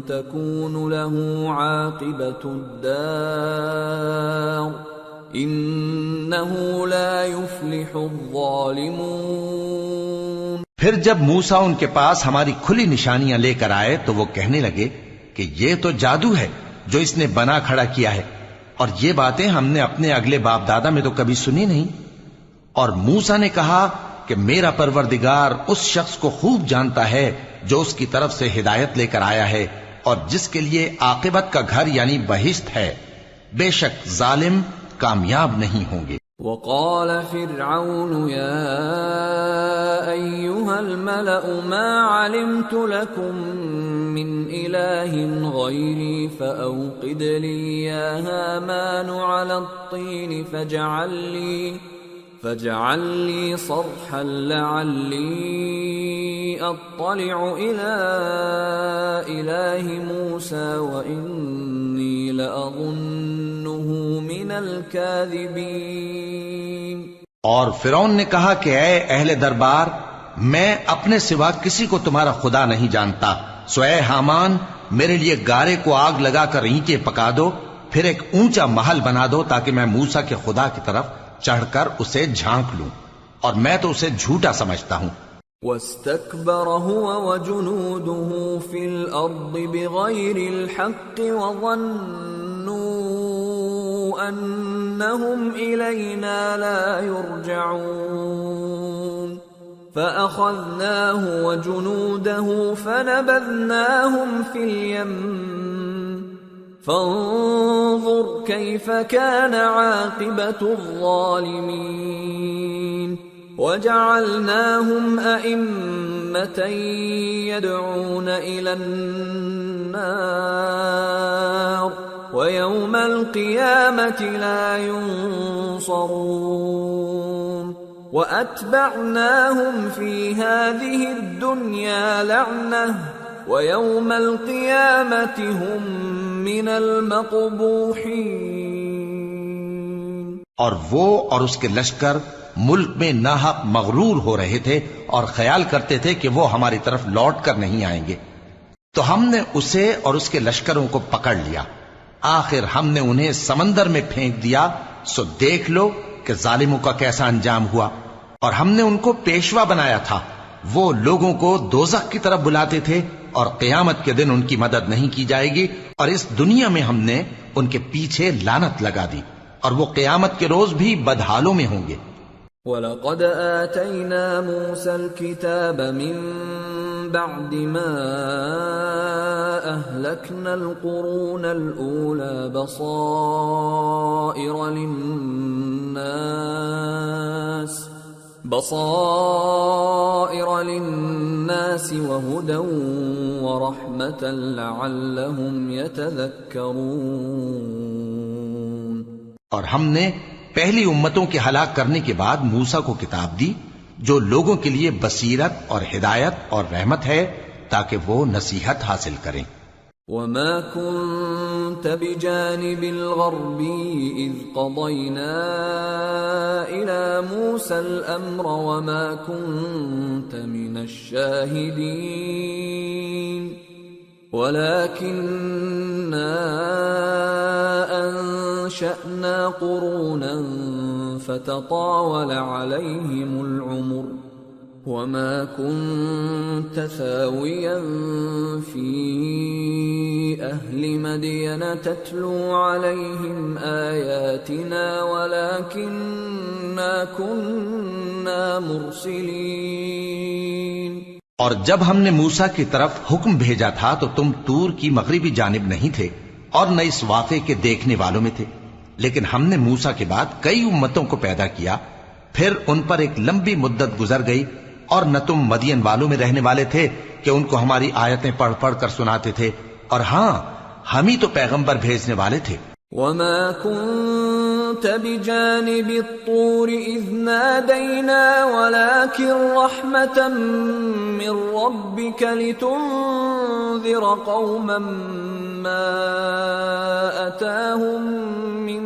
تكون له عاقبة الدار إنه لا يفلح الظالمون. پھر جب موسیٰ ان کے پاس ہماری کھلی نشانیاں لے کر آئے تو وہ کہنے لگے کہ یہ تو جادو ہے جو اس نے بنا کھڑا کیا ہے، اور یہ باتیں ہم نے اپنے اگلے باپ دادا میں تو کبھی سنی نہیں. اور موسیٰ نے کہا کہ میرا پروردگار اس شخص کو خوب جانتا ہے جو اس کی طرف سے ہدایت لے کر آیا ہے اور جس کے لیے عاقبت کا گھر یعنی بہشت ہے. بے شک ظالم کامیاب نہیں ہوں گے. وقال فرعون يا أيها الملأ ما علمت لكم من إله غيري فأوقد لي يا هامان على الطين فاجعل لي صرحا لعلي أطلع إلى إله موسى وإني لأظنه من الكاذبين. اور فرعون نے کہا کہ اے اہل دربار، میں اپنے سوا کسی کو تمہارا خدا نہیں جانتا، سو اے حامان میرے لیے گارے کو آگ لگا کر اینٹیں پکا دو، پھر ایک اونچا محل بنا دو تاکہ میں موسیٰ کے خدا کی طرف چڑھ کر اسے جھانک لوں، اور میں تو اسے جھوٹا سمجھتا ہوں. واستكبر هو وجنوده في الأرض بغير الحق وظنوا أنهم إلينا لا يرجعون فأخذناه وجنوده فنبذناهم في اليم فانظر كيف كان عاقبة الظالمين. وجعلناهم أئمة يدعون إلى النار ويوم القيامة لا ينصرون. وأتبعناهم في هذه الدنيا لعنة ويوم القيامة هم من المقبوحين. اور وہ اور اس کے لشکر ملک میں ناحق مغرور ہو رہے تھے اور خیال کرتے تھے کہ وہ ہماری طرف لوٹ کر نہیں آئیں گے. تو ہم نے اسے اور اس کے لشکروں کو پکڑ لیا، آخر ہم نے انہیں سمندر میں پھینک دیا، سو دیکھ لو کہ ظالموں کا کیسا انجام ہوا۔ اور ہم نے ان کو پیشوا بنایا تھا، وہ لوگوں کو دوزخ کی طرف بلاتے تھے، اور قیامت کے دن ان کی مدد نہیں کی جائے گی، اور اس دنیا میں ہم نے ان کے پیچھے لعنت لگا دی، اور وہ قیامت کے روز بھی بدحالوں میں ہوں گے۔ وَلَقَدْ آتَيْنَا مُوسَى الْكِتَابَ مِن بَعْدِ مَا أَهْلَكْنَا الْقُرُونَ الْأُولَى بَصَائِرَ لِلنَّاسِ وَهُدًى وَرَحْمَةً لَعَلَّهُمْ يَتَذَكَّرُونَ۔ اور ہم نے پہلی امتوں کے ہلاک کرنے کے بعد موسیٰ کو کتاب دی جو لوگوں کے لیے بصیرت اور ہدایت اور رحمت ہے تاکہ وہ نصیحت حاصل کریں۔ وَمَا كُنْتَ بِجَانِبِ الْغَرْبِيِّ إِذْ قَضَيْنَا إِلَى مُوسَى الْأَمْرَ وَمَا كُنْتَ مِنَ الشَّاهِدِينَ وَلَكِنَّا أَنشَأْنَا قُرُونًا فَتَطَاوَلَ عَلَيْهِمُ الْعُمُرُ وَمَا كُنْتَ ثَاوِيًا فِي أَهْلِ مَدْيَنَ تَتْلُو عَلَيْهِمْ آيَاتِنَا وَلَكِنَّا كُنَّا مُرْسِلِينَ۔ اور جب ہم نے موسیٰ کی طرف حکم بھیجا تھا تو تم تور کی مغربی جانب نہیں تھے اور نہ اس واقعے کے دیکھنے والوں میں تھے، لیکن ہم نے موسیٰ کے بعد کئی امتوں کو پیدا کیا، پھر ان پر ایک لمبی مدت گزر گئی، اور نہ تم مدین والوں میں رہنے والے تھے کہ ان کو ہماری آیتیں پڑھ پڑھ کر سناتے تھے، اور ہاں ہم ہی تو پیغمبر بھیجنے والے تھے۔ وَمَا كُنْتَ بِجَانِبِ الطُّورِ إِذْ نَادَيْنَا وَلَكِنْ رَحْمَةً مِّن رَّبِّكَ لِتُنذِرَ قَوْمًا مَّا أَتَاهُم مِّن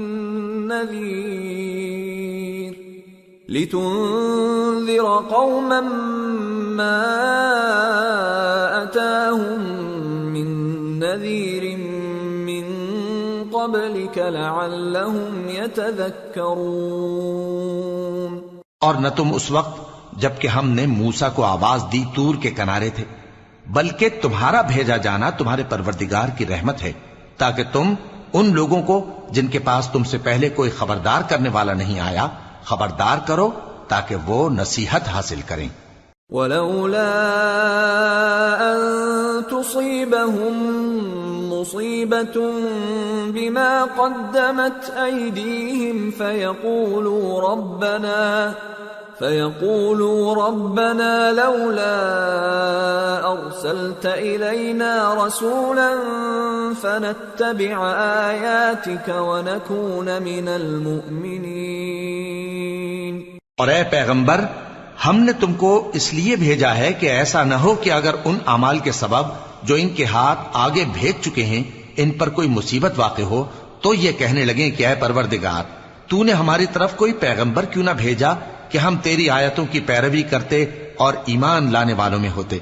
نَّذِيرٍ مِّن قَبْلِكَ لَعَلَّهُمْ يَتَذَكَّرُونَ۔ اور نہ تم اس وقت جبکہ ہم نے موسیٰ کو آواز دی طور کے کنارے تھے، بلکہ تمہارا بھیجا جانا تمہارے پروردگار کی رحمت ہے تاکہ تم ان لوگوں کو جن کے پاس تم سے پہلے کوئی خبردار کرنے والا نہیں آیا خبردار کرو تاکہ وہ نصیحت حاصل کریں۔ وَلَوْلَا أَن تُصِيبَهُم مُّصِيبَةٌ بِمَا قَدَّمَتْ أَيْدِيهِمْ فَيَقُولُوا رَبَّنَا لَوْلَا أَرْسَلْتَ إِلَيْنَا رَسُولًا فَنَتَّبِعَ آيَاتِكَ وَنَكُونَ مِنَ الْمُؤْمِنِينَ۔ اور اے پیغمبر، ہم نے تم کو اس لیے بھیجا ہے کہ ایسا نہ ہو کہ اگر ان اعمال کے سبب جو ان کے ہاتھ آگے بھیج چکے ہیں ان پر کوئی مصیبت واقع ہو تو یہ کہنے لگیں کہ اے پروردگار، تو نے ہماری طرف کوئی پیغمبر کیوں نہ بھیجا کہ ہم تیری آیتوں کی پیروی کرتے اور ایمان لانے والوں میں ہوتے۔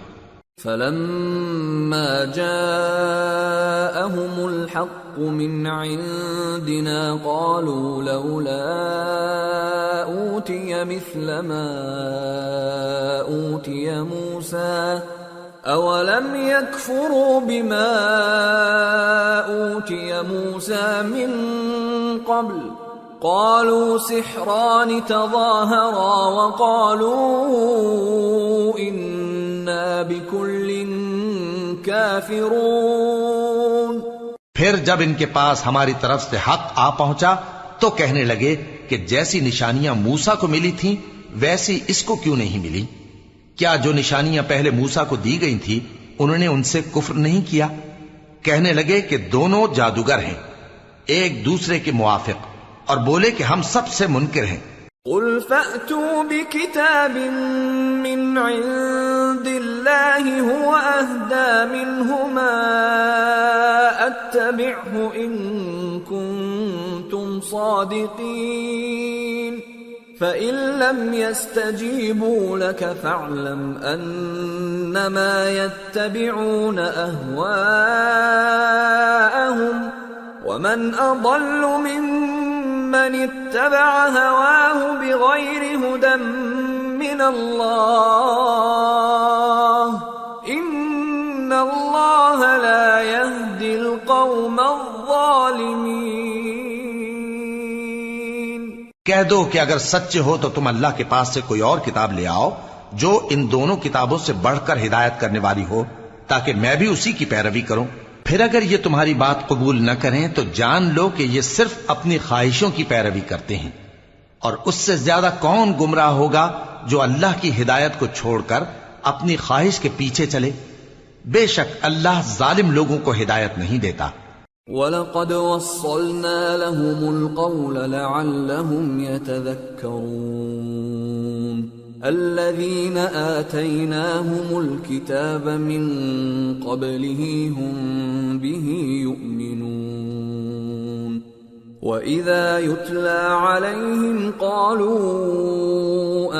فَلَمَّا جَاءَهُمُ الْحَقُّ مِنْ عِنْدِنَا قَالُوا لَوْلَا أُوتِيَ مِثْلَ مَا أُوتِيَ مُوسَى أَوَلَمْ يَكْفُرُوا بِمَا أُوتِيَ مُوسَى مِنْ قَبْلُ قَالُوا سِحْرَانِ تَظَاهَرَا وَقَالُوا إِنَّا بِكُلٍّ كَافِرُونَ۔ پھر جب ان کے پاس ہماری طرف سے حق آ پہنچا تو کہنے لگے کہ جیسی نشانیاں موسیٰ کو ملی تھیں ویسی اس کو کیوں نہیں ملی؟ کیا جو نشانیاں پہلے موسیٰ کو دی گئی تھی انہوں نے ان سے کفر نہیں کیا؟ کہنے لگے کہ دونوں جادوگر ہیں ایک دوسرے کے موافق، اور بولے کہ ہم سب سے منکر ہیں۔ قُلْ فَأْتُوا بِكِتَابٍ مِّنْ عِندِ اللَّهِ هُوَ أَهْدَى مِنْهُمَا أَتَّبِعْهُ إِن كُنتُمْ صَادِقِينَ فَإِن لَّمْ يَسْتَجِيبُوا لَكَ فَاعْلَمْ أَنَّمَا يَتَّبِعُونَ أَهْوَاءَهُمْ وَمَنْ أَضَلُّ مِمَّنِ اتَّبَعَ هَوَاهُ بِغَيْرِ هُدًى مِّنَ اللَّهِ إِنَّ اللَّهَ لَا يَهْدِي الْقَوْمَ الظَّالِمِينَ۔ کہہ دو کہ اگر سچے ہو تو تم اللہ کے پاس سے کوئی اور کتاب لے آؤ جو ان دونوں کتابوں سے بڑھ کر ہدایت کرنے والی ہو، تاکہ میں بھی اسی کی پیروی کروں۔ پھر اگر یہ تمہاری بات قبول نہ کریں تو جان لو کہ یہ صرف اپنی خواہشوں کی پیروی کرتے ہیں، اور اس سے زیادہ کون گمراہ ہوگا جو اللہ کی ہدایت کو چھوڑ کر اپنی خواہش کے پیچھے چلے۔ بے شک اللہ ظالم لوگوں کو ہدایت نہیں دیتا۔ وَلَقَدْ وَصَّلْنَا لَهُمُ الْقَوْلَ لَعَلَّهُمْ يَتَذَكَّرُونَ الَّذِينَ آتَيْنَاهُمُ الْكِتَابَ مِنْ قَبْلِهِ هُمْ بِهِ يُؤْمِنُونَ وَإِذَا يُتْلَى عَلَيْهِمْ قَالُوا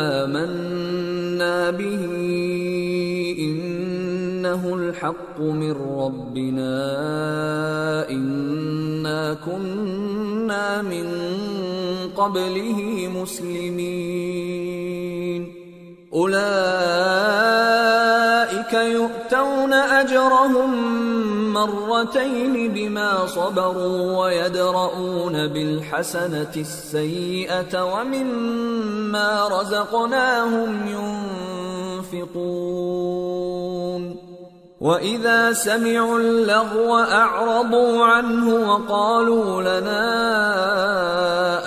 آمَنَّا بِهِ إِنَّهُ الْحَقُّ مِنْ رَبِّنَا إِنَّا كُنَّا مِنْ قَبْلِهِ مُسْلِمِينَ أُولَئِكَ يُؤْتَوْنَ أَجْرَهُمْ مرتين بما صبروا ويدرؤون بالحسنة السيئة ومما رزقناهم ينفقون وإذا سمعوا اللغو أعرضوا عنه وقالوا لنا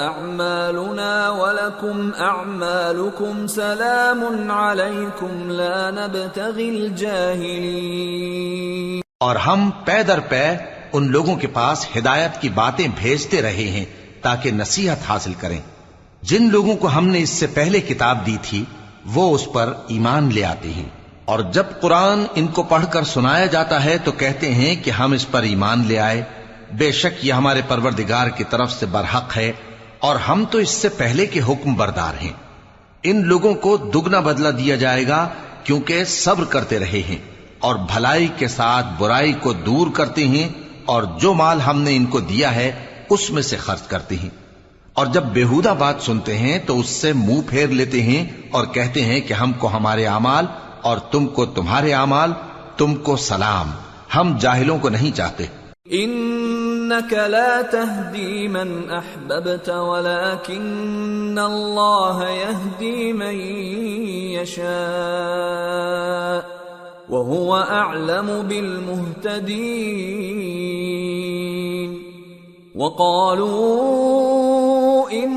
أعمالنا ولكم أعمالكم سلام عليكم لا نبتغي الجاهلين۔ اور ہم پے در پے ان لوگوں کے پاس ہدایت کی باتیں بھیجتے رہے ہیں تاکہ نصیحت حاصل کریں۔ جن لوگوں کو ہم نے اس سے پہلے کتاب دی تھی وہ اس پر ایمان لے آتے ہیں، اور جب قرآن ان کو پڑھ کر سنایا جاتا ہے تو کہتے ہیں کہ ہم اس پر ایمان لے آئے۔ بے شک یہ ہمارے پروردگار کی طرف سے برحق ہے، اور ہم تو اس سے پہلے کے حکم بردار ہیں۔ ان لوگوں کو دگنا بدلہ دیا جائے گا کیونکہ صبر کرتے رہے ہیں اور بھلائی کے ساتھ برائی کو دور کرتے ہیں، اور جو مال ہم نے ان کو دیا ہے اس میں سے خرچ کرتے ہیں، اور جب بیہودہ بات سنتے ہیں تو اس سے منہ پھیر لیتے ہیں اور کہتے ہیں کہ ہم کو ہمارے اعمال اور تم کو تمہارے اعمال، تم کو سلام، ہم جاہلوں کو نہیں چاہتے۔ إنك لا تهدي من أحببت ولكن الله يهدي من يشاء وهو أعلم بالمهتدين وقالوا إن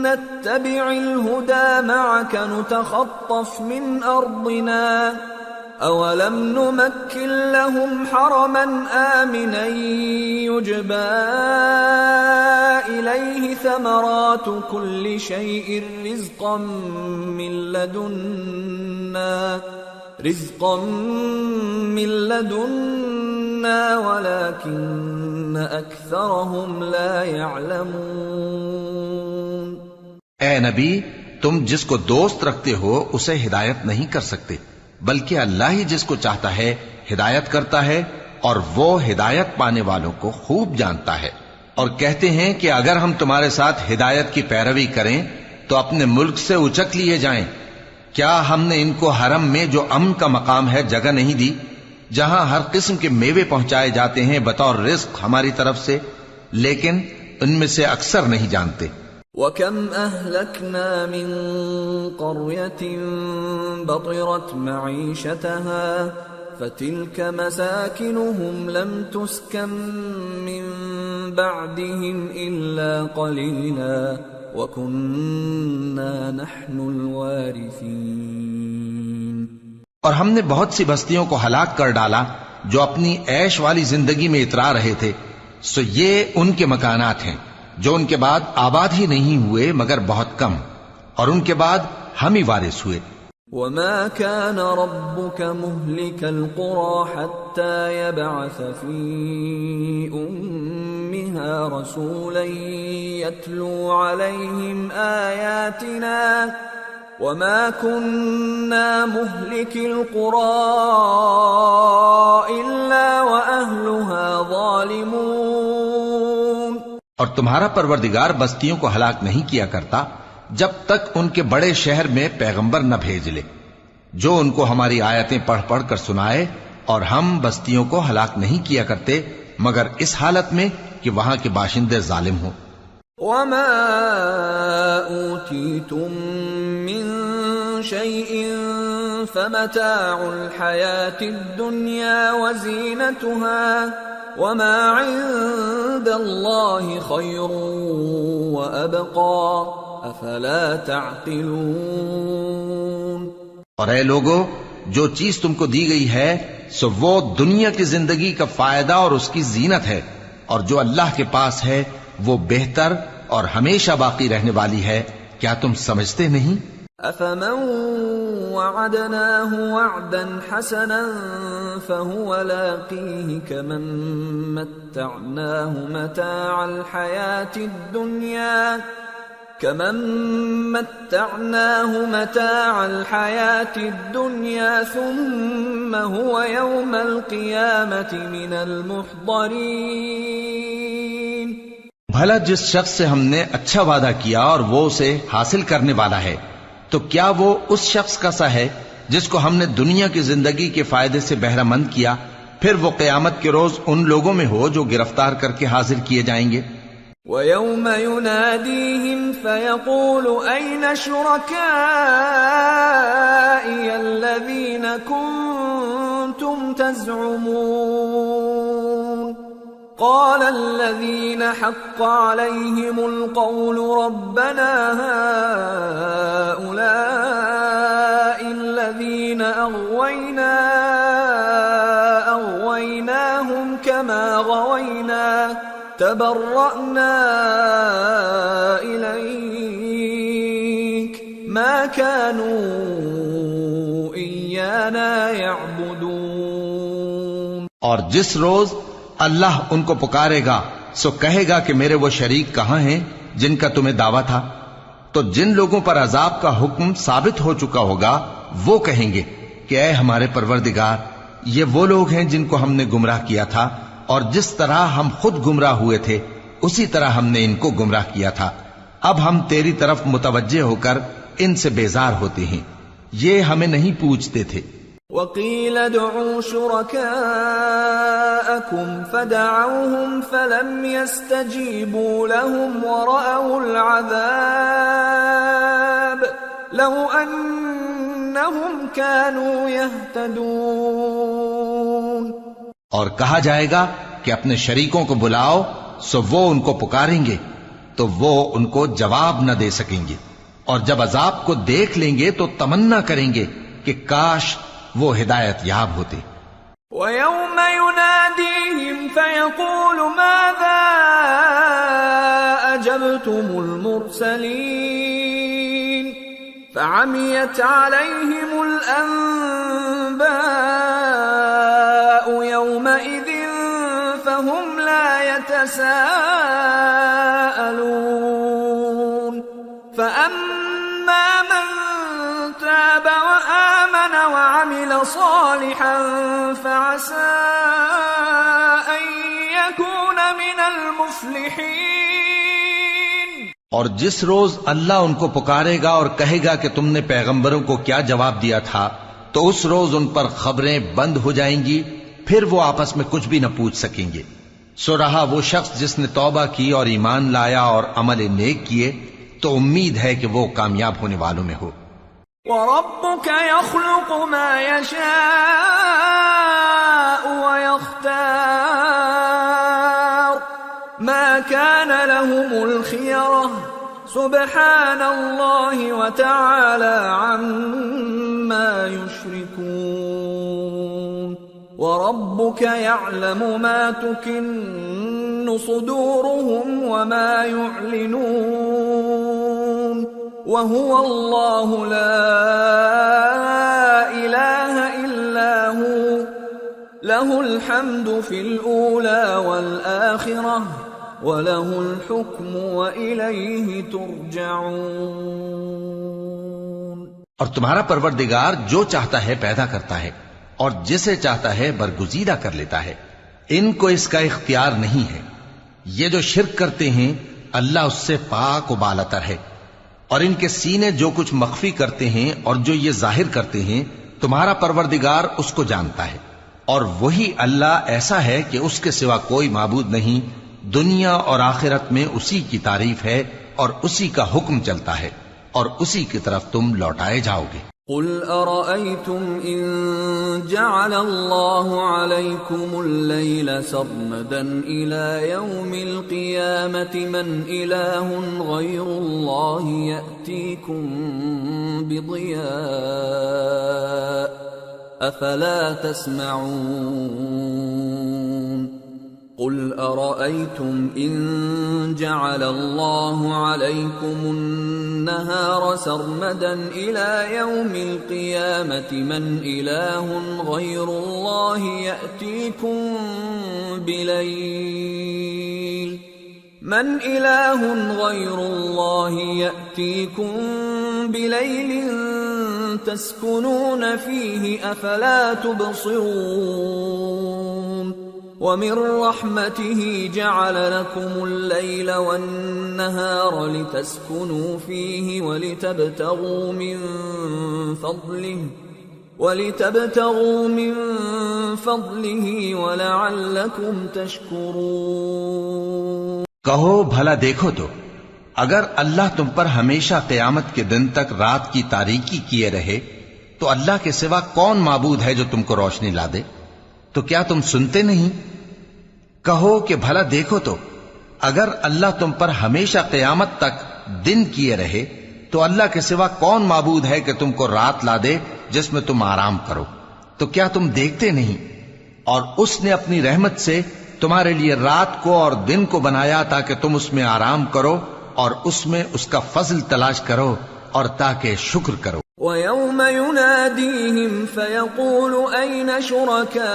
نتبع الهدى معك نتخطف من أرضنا أولم نمكن لهم حرما آمنا يجبى إليه ثمرات كل شيء رزقا من لدنا ولكن أكثرهم لا يعلمون۔ اے نبی، تم جس کو دوست رکھتے ہو اسے ہدایت نہیں کر سکتے، بلکہ اللہ ہی جس کو چاہتا ہے ہدایت کرتا ہے، اور وہ ہدایت پانے والوں کو خوب جانتا ہے۔ اور کہتے ہیں کہ اگر ہم تمہارے ساتھ ہدایت کی پیروی کریں تو اپنے ملک سے اچک لیے جائیں۔ کیا ہم نے ان کو حرم میں جو امن کا مقام ہے جگہ نہیں دی، جہاں ہر قسم کے میوے پہنچائے جاتے ہیں بطور رزق ہماری طرف سے؟ لیکن ان میں سے اکثر نہیں جانتے۔ وَكَمْ أَهْلَكْنَا مِنْ قَرْيَةٍ بَطِرَتْ مَعِيشَتَهَا فَتِلْكَ مَسَاكِنُهُمْ لَمْ تُسْكَنْ مِنْ بَعْدِهِمْ إِلَّا قَلِيلًا وَكُنَّا نَحْنُ الْوَارِثِينَ۔ اور ہم نے بہت سی بستیوں کو ہلاک کر ڈالا جو اپنی عیش والی زندگی میں اترا رہے تھے، سو یہ ان کے مکانات ہیں جو ان کے بعد آباد ہی نہیں ہوئے مگر بہت کم، اور ان کے بعد ہم ہی وارث ہوئے۔ وما كان ربك مهلك القرى حتى يبعث في أمها رسولا يتلو عليهم آياتنا وما كنا مهلك القرى إلا وأهلها ظالمون. اور تمہارا پروردگار بستیوں کو ہلاک نہیں کیا کرتا جب تک ان کے بڑے شہر میں پیغمبر نہ بھیج لے جو ان کو ہماری آیتیں پڑھ پڑھ کر سنائے، اور ہم بستیوں کو ہلاک نہیں کیا کرتے مگر اس حالت میں کہ وہاں کے باشندے ظالم ہوں. وما أوتيتم من شيء فمتاع الحياة الدنيا وزينتها وما عند الله خير وأبقى افلا تعقلون. اور اے لوگو، جو چیز تم کو دی گئی ہے سو وہ دنیا کی زندگی کا فائدہ اور اس کی زینت ہے، اور جو اللہ کے پاس ہے وہ بہتر اور ہمیشہ باقی رہنے والی ہے. کیا تم سمجھتے نہیں؟ افمن وعدناه وعدا حسنا فهو لاقيه كمن متعناه متاع الحياة الدنيا ثم هو يوم القيامة من المحضرين. بھلا جس شخص سے ہم نے اچھا وعدہ کیا اور وہ اسے حاصل کرنے والا ہے، تو کیا وہ اس شخص کا سا ہے جس کو ہم نے دنیا کی زندگی کے فائدے سے بہرہ مند کیا، پھر وہ قیامت کے روز ان لوگوں میں ہو جو گرفتار کر کے حاضر کیے جائیں گے. وَيَوْمَ يُنَادِيهِمْ فَيَقُولُ أَيْنَ شُرَكَائِيَ الَّذِينَ كُنتُمْ تَزْعُمُونَ قَالَ الَّذِينَ حَقَّ عَلَيْهِمُ الْقَوْلُ رَبَّنَا هَؤُلَاءِ الَّذِينَ أَغْوَيْنَاهُمْ كَمَا غَوَيْنَا تبرأنا إليك ما كانوا إيانا يعبدون. اور جس روز اللہ ان کو پکارے گا سو کہے گا کہ میرے وہ شریک کہاں ہیں جن کا تمہیں دعویٰ تھا. تو جن لوگوں پر عذاب کا حکم ثابت ہو چکا ہوگا وہ کہیں گے کہ اے ہمارے پروردگار، یہ وہ لوگ ہیں جن کو ہم نے گمراہ کیا تھا، اور جس طرح ہم خود گمراہ ہوئے تھے اسی طرح ہم نے ان کو گمراہ کیا تھا. اب ہم تیری طرف متوجہ ہو کر ان سے بیزار ہوتے ہیں، یہ ہمیں نہیں پوچھتے تھے. وَقِيلَ ادْعُوا شُرَكَاءَكُمْ فَدَعَوْهُمْ فَلَمْ يَسْتَجِيبُوا لَهُمْ وَرَأَوُا الْعَذَابَ لَوْ أَنَّهُمْ كَانُوا يَهْتَدُونَ. اور کہا جائے گا کہ اپنے شریکوں کو بلاؤ سو وہ ان کو پکاریں گے تو وہ ان کو جواب نہ دے سکیں گے، اور جب عذاب کو دیکھ لیں گے تو تمنا کریں گے کہ کاش وہ ہدایت یاب ہوتے. وَيَوْمَ يُنَادِيهِمْ فَيَقُولُ مَاذَا أَجَبْتُمُ الْمُرْسَلِينَ فَعَمِيَتْ عَلَيْهِمُ الْأَنبَاءُ يَوْمَئِذٍ فَهُمْ لَا يَتَسَاءَلُونَ. فَأَمَّا مَنْ تَابَ وَآمَنَ وَعَمِلَ صَالِحًا فَعَسَىٰ أَن يَكُونَ مِنَ الْمُفْلِحِينَ. اور جس روز اللہ ان کو پکارے گا اور کہے گا کہ تم نے پیغمبروں کو کیا جواب دیا تھا، تو اس روز ان پر خبریں بند ہو جائیں گی، پھر وہ آپس میں کچھ بھی نہ پوچھ سکیں گے. سو رہا وہ شخص جس نے توبہ کی اور ایمان لایا اور عمل نیک کیے، تو امید ہے کہ وہ کامیاب ہونے والوں میں ہو. وَرَبُّكَ يَخْلُقُ مَا يَشَاءُ وَيَخْتَارُ مَا كَانَ لَهُمُ الْخِيَرَةُ سُبْحَانَ اللَّهِ وَتَعَالَى عَمَّا يُشْرِكُونَ. وَرَبُّكَ يَعْلَمُ مَا تُكِنُّ صُدُورُهُمْ وَمَا يُعْلِنُونَ وهو الله لا إله إلا هو له الحمد في الأولى والآخرة وله الحكم وإليه ترجعون۔ اور تمہارا پروردگار جو چاہتا ہے پیدا کرتا ہے اور جسے چاہتا ہے برگزیدہ کر لیتا ہے، ان کو اس کا اختیار نہیں ہے۔ یہ جو شرک کرتے ہیں اللہ اس سے پاک و بالاتر ہے، اور ان کے سینے جو کچھ مخفی کرتے ہیں اور جو یہ ظاہر کرتے ہیں تمہارا پروردگار اس کو جانتا ہے۔ اور وہی اللہ ایسا ہے کہ اس کے سوا کوئی معبود نہیں، دنیا اور آخرت میں اسی کی تعریف ہے اور اسی کا حکم چلتا ہے اور اسی کی طرف تم لوٹائے جاؤ گے۔ قل أرأيتم إن جعل الله عليكم الليل سرمدا إلى يوم القيامة من إله غير الله يأتيكم بضياء أفلا تسمعون قل أرأيتم إن جعل الله عليكم النهار سرمدا إلى يوم القيامة من إله غير الله يأتيكم بليل تسكنون فيه أفلا تبصرون ومن رحمته جعل لكم الليل والنهار لتسكنوا فيه ولتبتغوا من فضله ولعلكم تشكرون۔ کہو بھلا دیکھو تو اگر اللہ تم پر ہمیشہ قیامت کے دن تک رات کی تاریکی کیے رہے تو اللہ کے سوا کون معبود ہے جو تم کو روشنی لا دے؟ تو کیا تم سنتے نہیں؟ کہو کہ بھلا دیکھو تو اگر اللہ تم پر ہمیشہ قیامت تک دن کیے رہے تو اللہ کے سوا کون معبود ہے کہ تم کو رات لا دے جس میں تم آرام کرو؟ تو کیا تم دیکھتے نہیں؟ اور اس نے اپنی رحمت سے تمہارے لیے رات کو اور دن کو بنایا تاکہ تم اس میں آرام کرو اور اس میں اس کا فضل تلاش کرو اور تاکہ شکر کرو۔ وَيَوْمَ يُنَادِيهِمْ فَيَقُولُ أَيْنَ شُرَكَائِيَ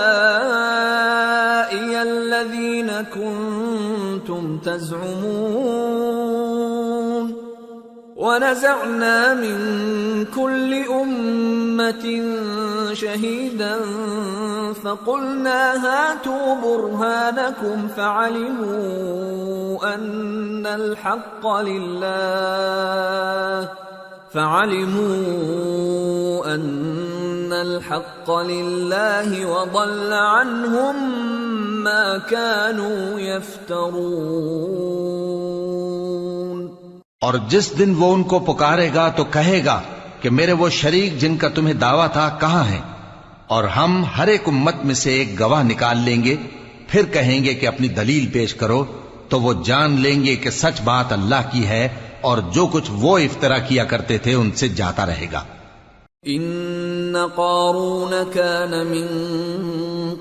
الَّذِينَ كُنتُمْ تَزْعُمُونَ وَنَزَعْنَا مِنْ كُلِّ أُمَّةٍ شَهِيدًا فَقُلْنَا هَاتُوا بُرْهَانَكُمْ فَعَلِمُوا أَنَّ الْحَقَّ لِلَّهِ وَضَلَّ عَنْهُمْ مَا كَانُوا يَفْتَرُونَ۔ اور جس دن وہ ان کو پکارے گا تو کہے گا کہ میرے وہ شریک جن کا تمہیں دعویٰ تھا کہاں ہیں؟ اور ہم ہر ایک امت میں سے ایک گواہ نکال لیں گے، پھر کہیں گے کہ اپنی دلیل پیش کرو، تو وہ جان لیں گے کہ سچ بات اللہ کی ہے اور جو کچھ وہ افترا کیا کرتے تھے ان سے جاتا رہے گا۔ ان قارون كان من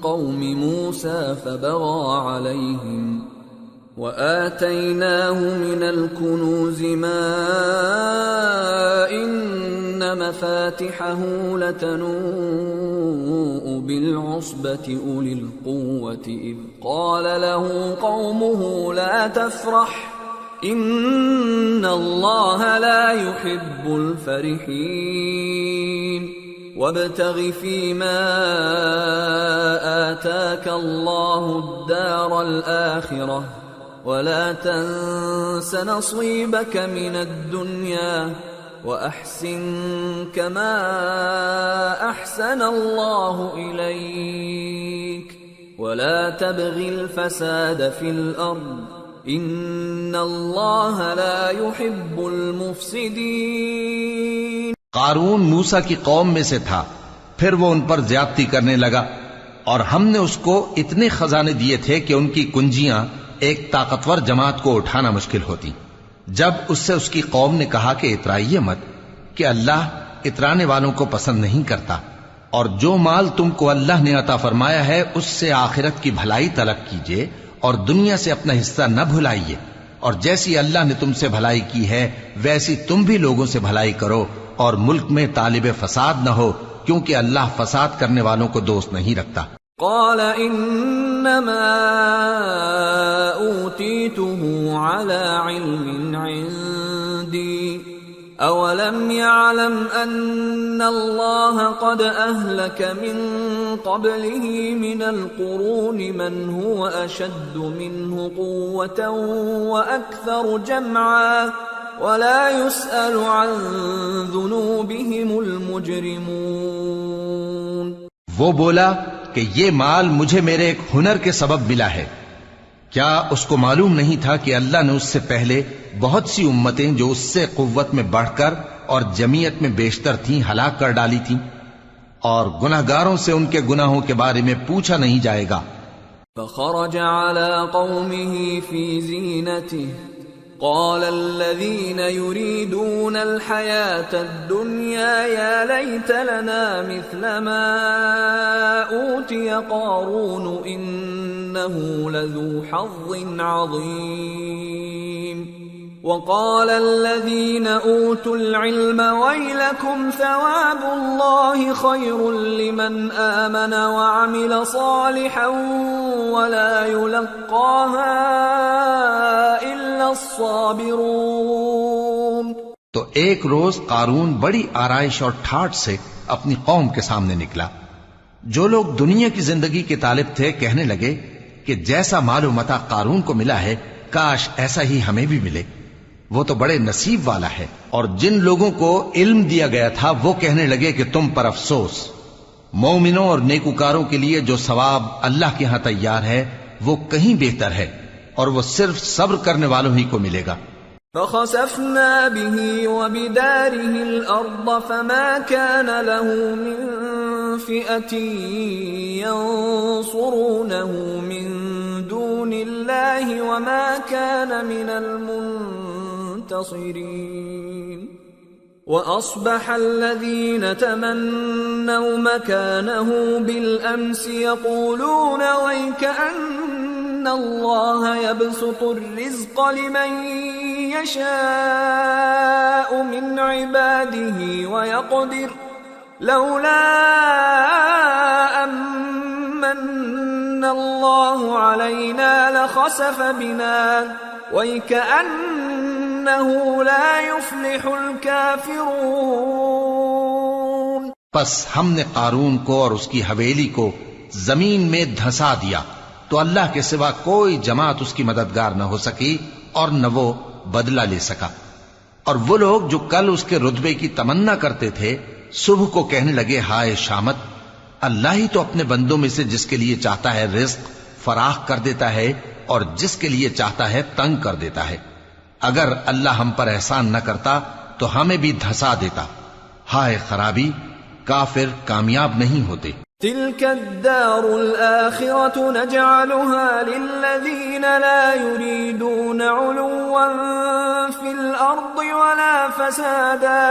قوم موسى فبغى عليهم وآتيناه من الكنوز ما إن مفاتحه لتنوء بالعصبة أولي القوة إذ قال له قومه لا تفرح إن الله لا يحب الفرحين وابتغ فيما آتاك الله الدار الآخرة ولا تنس نصيبك من الدنيا وأحسن كما أحسن الله إليك ولا تبغ الفساد في الأرض إن الله لا يحب المفسدين۔ قارون موسیٰ کی قوم میں سے تھا، پھر وہ ان پر زیادتی کرنے لگا، اور ہم نے اس کو اتنے خزانے دیے تھے کہ ان کی کنجیاں ایک طاقتور جماعت کو اٹھانا مشکل ہوتی۔ جب اس سے اس کی قوم نے کہا کہ اترائیے مت، کہ اللہ اترانے والوں کو پسند نہیں کرتا، اور جو مال تم کو اللہ نے عطا فرمایا ہے اس سے آخرت کی بھلائی طلب کیجیے اور دنیا سے اپنا حصہ نہ بھلائیے، اور جیسی اللہ نے تم سے بھلائی کی ہے ویسی تم بھی لوگوں سے بھلائی کرو، اور ملک میں طالب فساد نہ ہو، کیونکہ اللہ فساد کرنے والوں کو دوست نہیں رکھتا۔ قال انما اوتیته على علم عندي اولم يعلم ان الله قد اهلك من قبله من القرون من هو اشد منه قوة واكثر جمعا ولا يسأل عن ذنوبهم المجرمون۔ وہ بولا کہ یہ مال مجھے میرے ایک ہنر کے سبب ملا ہے، کیا اس کو معلوم نہیں تھا کہ اللہ نے اس سے پہلے بہت سی امتیں جو اس سے قوت میں بڑھ کر اور جمعیت میں بیشتر تھیں ہلاک کر ڈالی تھیں، اور گناہگاروں سے ان کے گناہوں کے بارے میں پوچھا نہیں جائے گا۔ فخرج على قومه في زينته قال الذين يريدون الحياة الدنيا يا ليت لنا مثل ما أوتي قارون إنه لذو حظ عظيم وقال الذين أوتوا العلم ويلكم ثواب الله خير لمن آمن وعمل صالحا ولا يلقاها إلا الصابرون۔ تو ایک روز قارون بڑی آرائش اور ٹھاٹ سے اپنی قوم کے سامنے نکلا۔ جو لوگ دنیا کی زندگی کے طالب تھے کہنے لگے کہ جیسا مال و متاع قارون کو ملا ہے کاش ایسا ہی ہمیں بھی ملے، وہ تو بڑے نصیب والا ہے۔ اور جن لوگوں کو علم دیا گیا تھا وہ کہنے لگے کہ تم پر افسوس، مومنوں اور نیکوکاروں کے لیے جو ثواب اللہ کے ہاں تیار ہے وہ کہیں بہتر ہے، اور وہ صرف صبر کرنے والوں ہی کو ملے گا۔ فخسفنا به وبداره الأرض فما كان له من فئة ينصرونه من دون الله وما كان من المنتصرين وأصبح الذين تمنوا مكانه بالأمس يقولون ويكأن الله يبسط الرزق لمن يشاء من عباده ويقدر لولا أمن الله علينا لخسف بنا ويكأنه لا يفلح الكافرون۔ پس ہم نے قارون کو اور اس کی حویلی کو زمین میں دھسا دیا تو اللہ کے سوا کوئی جماعت اس کی مددگار نہ ہو سکی اور نہ وہ بدلہ لے سکا۔ اور وہ لوگ جو کل اس کے رتبے کی تمنا کرتے تھے صبح کو کہنے لگے ہائے شامت، اللہ ہی تو اپنے بندوں میں سے جس کے لیے چاہتا ہے رزق فراخ کر دیتا ہے اور جس کے لیے چاہتا ہے تنگ کر دیتا ہے۔ اگر اللہ ہم پر احسان نہ کرتا تو ہمیں بھی دھسا دیتا۔ ہائے خرابی، کافر کامیاب نہیں ہوتے۔ تلك الدار الآخرة نجعلها للذين لا يريدون علوا في الأرض ولا فسادا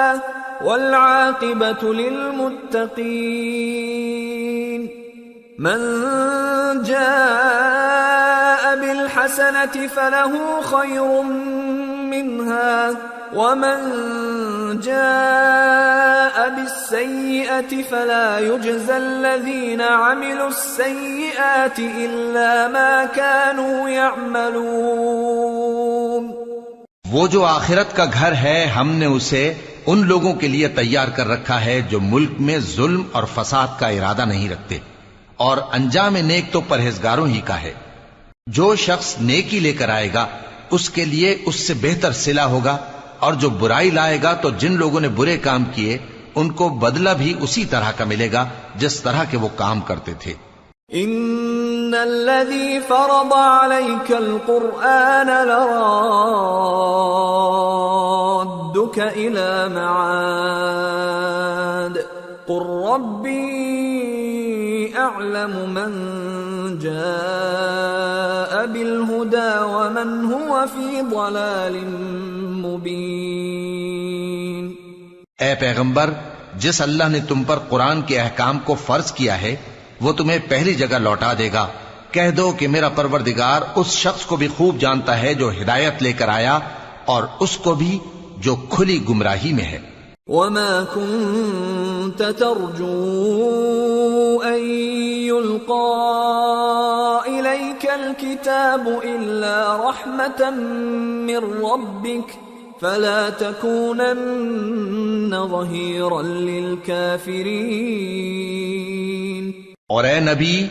والعاقبة للمتقين۔ من جاء بالحسنة فله خير منها ومن جاء بالسيئة فلا يجزى الذين عملوا السيئات إلا ما كانوا يعملون۔ وہ جو آخرت کا گھر ہے ہم نے اسے ان لوگوں کے لیے تیار کر رکھا ہے جو ملک میں ظلم اور فساد کا ارادہ نہیں رکھتے، اور انجام نیک تو پرہیزگاروں ہی کا ہے۔ جو شخص نیکی لے کر آئے گا اس کے لیے اس سے بہتر صلہ ہوگا، اور جو برائی لائے گا تو جن لوگوں نے برے کام کیے ان کو بدلہ بھی اسی طرح کا ملے گا جس طرح کے وہ کام کرتے تھے۔ ان الذي فرض عليك القرآن لرادك الى معاد قل ربي اعلم من جاء بالهدى ومن هو في ضلال مبين۔ اے پیغمبر، جس اللہ نے تم پر قرآن کے احکام کو فرض کیا ہے وہ تمہیں پہلی جگہ لوٹا دے گا، کہہ دو کہ میرا پروردگار اس شخص کو بھی خوب جانتا ہے جو ہدایت لے کر آیا اور اس کو بھی جو کھلی گمراہی میں ہے. وما كنت ترجو أن يلقى إليك الكتاب إلا رحمة من ربك فلا تكونن ظهيرا للكافرين. اور اے نبی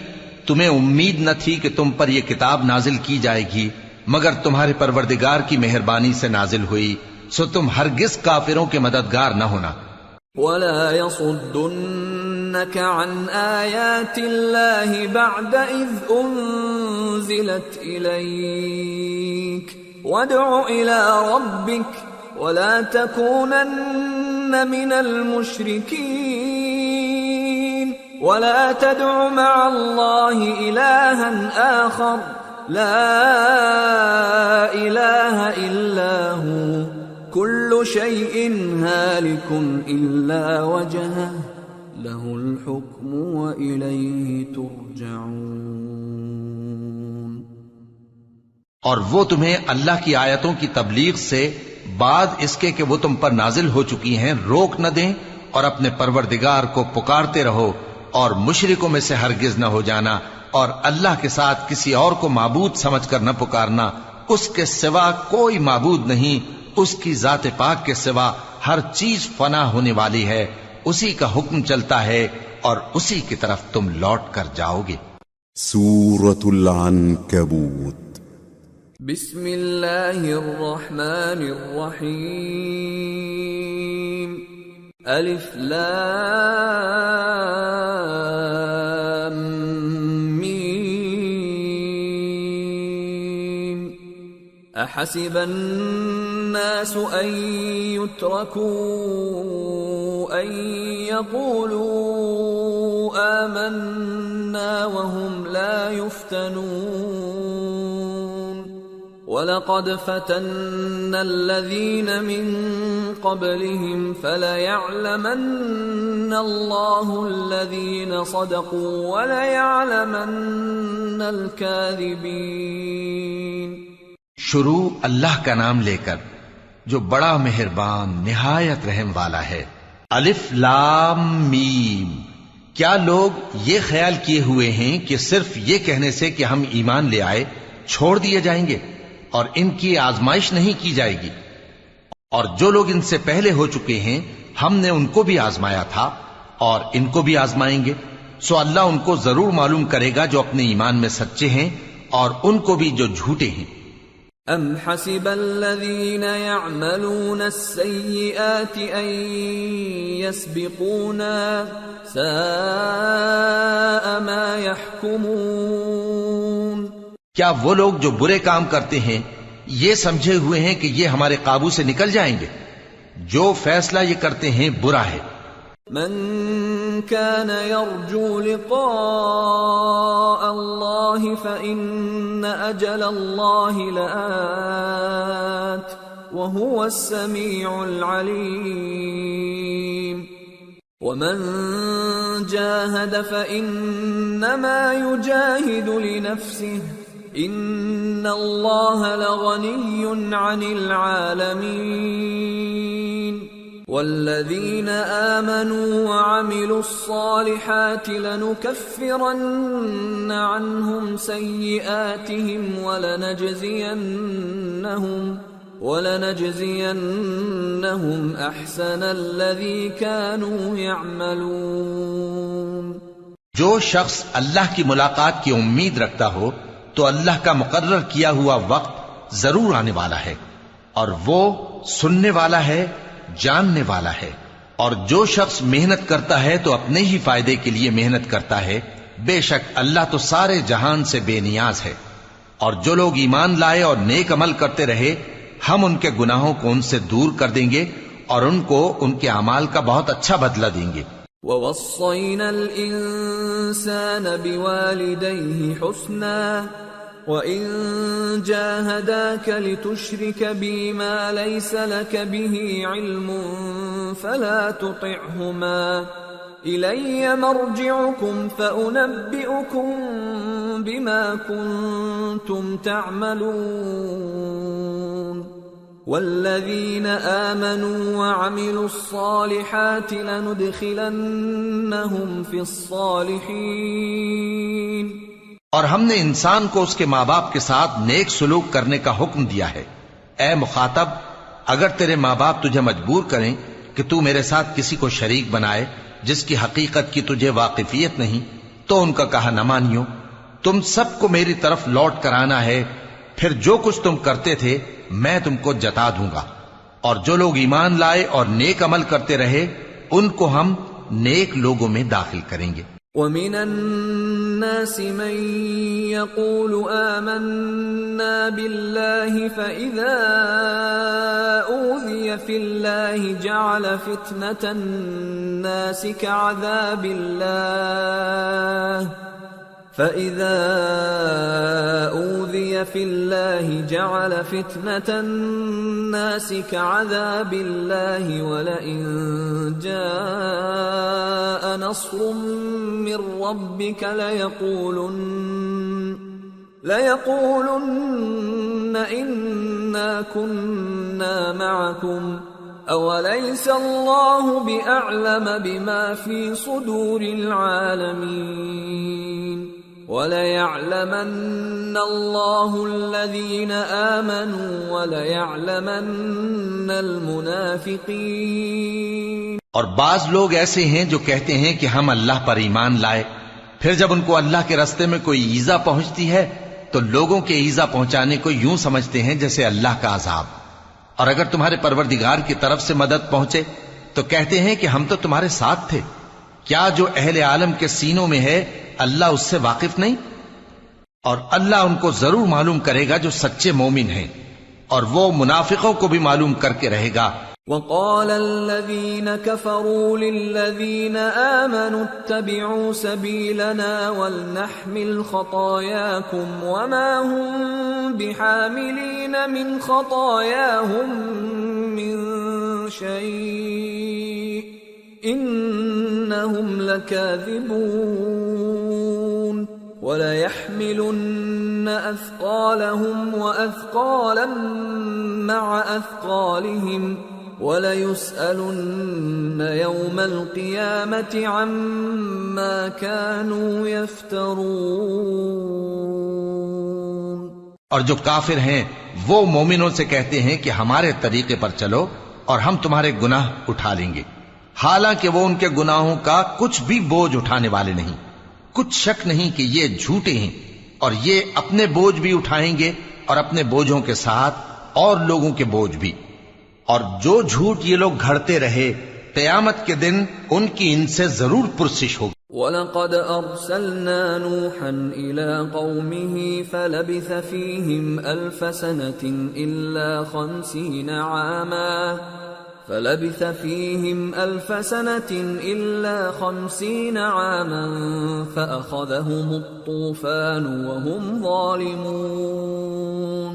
تمہیں امید نہ تھی کہ تم پر یہ کتاب نازل کی جائے گی مگر تمہارے پروردگار کی مہربانی سے نازل ہوئی، سو تم ہرگز کافروں کے مددگار نہ ہونا. ولا يصدنك عن آيات الله بعد إذ أنزلت إليك وادع إلى ربك ولا تكونن من المشركين ولا تدع مع الله إلها آخر لا إله إلا هو كل شيء هالك إلا وجهه له الحكم وإليه ترجعون. اور وہ تمہیں اللہ کی آیتوں کی تبلیغ سے بعد اس کے کہ وہ تم پر نازل ہو چکی ہیں روک نہ دیں، اور اپنے پروردگار کو پکارتے رہو اور مشرکوں میں سے ہرگز نہ ہو جانا، اور اللہ کے ساتھ کسی اور کو معبود سمجھ کر نہ پکارنا. اس کے سوا کوئی معبود نہیں، اس کی ذات پاک کے سوا ہر چیز فنا ہونے والی ہے، اسی کا حکم چلتا ہے اور اسی کی طرف تم لوٹ کر جاؤ گے. سورة العنكبوت. بسم اللہ الرحمن الرحیم. الف لام میم. احسب الناس ان يتركوا ان يقولوا آمنا وهم لا يفتنون. وَلَقَدْ فَتَنَّا الَّذِينَ مِن قَبْلِهِمْ فَلَيَعْلَمَنَّ اللَّهُ الَّذِينَ صَدَقُوا وَلَيَعْلَمَنَّ الْكَاذِبِينَ. شروع اللہ کا نام لے کر جو بڑا مہربان نہایت رحم والا ہے. الف لام میم. کیا لوگ یہ خیال کیے ہوئے ہیں کہ صرف یہ کہنے سے کہ ہم ایمان لے آئے چھوڑ دیے جائیں گے اور ان کی آزمائش نہیں کی جائے گی؟ اور جو لوگ ان سے پہلے ہو چکے ہیں ہم نے ان کو بھی آزمایا تھا اور ان کو بھی آزمائیں گے، سو اللہ ان کو ضرور معلوم کرے گا جو اپنے ایمان میں سچے ہیں اور ان کو بھی جو جھوٹے ہیں. ام حسب الذين يعملون السيئات ان يسبقونا ساء ما يحكمون. کیا وہ لوگ جو برے کام کرتے ہیں یہ سمجھے ہوئے ہیں کہ یہ ہمارے قابو سے نکل جائیں گے؟ جو فیصلہ یہ کرتے ہیں برا ہے. من كان يرجو لقاء الله فإن أجل الله لآت وهو السميع العليم. ومن جاهد فإنما يجاهد لنفسه إن الله لغني عن العالمين. والذين آمنوا وعملوا الصالحات لنكفرن عنهم سيئاتهم ولنجزينهم أحسن الذي كانوا يعملون. جو شخص اللہ کی ملاقات کی امید رکھتا ہو تو اللہ کا مقرر کیا ہوا وقت ضرور آنے والا ہے، اور وہ سننے والا ہے، جاننے والا ہے. اور جو شخص محنت کرتا ہے تو اپنے ہی فائدے کے لیے محنت کرتا ہے، بے شک اللہ تو سارے جہان سے بے نیاز ہے. اور جو لوگ ایمان لائے اور نیک عمل کرتے رہے ہم ان کے گناہوں کو ان سے دور کر دیں گے اور ان کو ان کے اعمال کا بہت اچھا بدلہ دیں گے. وَوَصَّيْنَا الْإِنسَانَ بِوَالِدَيْهِ حُسْنًا وَإِن جَاهَدَاكَ لِتُشْرِكَ بِي مَا لَيْسَ لَكَ بِهِ عِلْمٌ فَلَا تُطِعْهُمَا إلي مرجعكم فأنبئكم بما كنتم تعملون والذين آمنوا وعملوا الصالحات لندخلنهم في الصالحين. اور ہم نے انسان کو اس کے ماں باپ کے ساتھ نیک سلوک کرنے کا حکم دیا ہے. اے مخاطب، اگر تیرے ماں باپ تجھے مجبور کریں کہ تو میرے ساتھ کسی کو شریک بنائے جس کی حقیقت کی تجھے واقفیت نہیں، تو ان کا کہا نہ مانیو. تم سب کو میری طرف لوٹ کر آنا ہے، پھر جو کچھ تم کرتے تھے میں تم کو جتا دوں گا. اور جو لوگ ایمان لائے اور نیک عمل کرتے رہے ان کو ہم نیک لوگوں میں داخل کریں گے. وَمِنَ النَّاسِ مَن يَقُولُ آمَنَّا بِاللَّهِ فَإِذَا أُوذِيَ فِي اللَّهِ جَعَلَ فِتْنَةَ النَّاسِ كَعَذَابِ اللَّهِ فَإِذَا أُوذِيَ فِي اللَّهِ جَعَلَ فِتْنَةَ النَّاسِ كَعَذَابِ اللَّهِ وَلَئِن جَاءَ نَصْرٌ مِّن رَّبِّكَ لَيَقُولُنَّ إِنَّا كُنَّا مَعَكُمْ أَوَلَيْسَ اللَّهُ بِأَعْلَمَ بِمَا فِي صُدُورِ الْعَالَمِينَ وَلَيَعْلَمَنَّ اللَّهُ الَّذِينَ آمَنُوا وَلَيَعْلَمَنَّ الْمُنَافِقِينَ. اور بعض لوگ ایسے ہیں جو کہتے ہیں کہ ہم اللہ پر ایمان لائے، پھر جب ان کو اللہ کے راستے میں کوئی ایذا پہنچتی ہے تو لوگوں کے ایذا پہنچانے کو یوں سمجھتے ہیں جیسے اللہ کا عذاب. اور اگر تمہارے پروردگار کی طرف سے مدد پہنچے تو کہتے ہیں کہ ہم تو تمہارے ساتھ تھے. کیا جو اہل عالم کے سینوں میں ہے اللہ اس سے واقف نہیں؟ اور اللہ ان کو ضرور معلوم کرے گا جو سچے مومن ہیں، اور وہ منافقوں کو بھی معلوم کر کے رہے گا. وقال الذين كفروا للذين آمنوا اتبعوا سبيلنا ولنحمل خطاياكم وما هم بحاملين من خطاياهم من شيء إنهم لكاذبون وليحملن أثقالهم وأثقالا مع أثقالهم وَلَيُسْأَلُنَّ يَوْمَ الْقِيَامَةِ عَمَّا كَانُوا يَفْتَرُونَ. اور جو کافر ہیں وہ مومنوں سے کہتے ہیں کہ ہمارے طریقے پر چلو اور ہم تمہارے گناہ اٹھا لیں گے، حالانکہ وہ ان کے گناہوں کا کچھ بھی بوجھ اٹھانے والے نہیں. کچھ شک نہیں کہ یہ جھوٹے ہیں، اور یہ اپنے بوجھ بھی اٹھائیں گے اور اپنے بوجھوں کے ساتھ اور لوگوں کے بوجھ بھی. اور جو جھوٹ یہ لوگ گھڑتے رہے قیامت کے دن ان کی ان سے ضرور پرسش ہوگی. وَلَقَدْ أَرْسَلْنَا نُوحًا إِلَىٰ قَوْمِهِ فَلَبِثَ فِيهِمْ أَلْفَ سَنَةٍ إِلَّا 50 عَامًا فَأَخَذَهُمُ الطُّوفَانُ وَهُمْ ظَالِمُونَ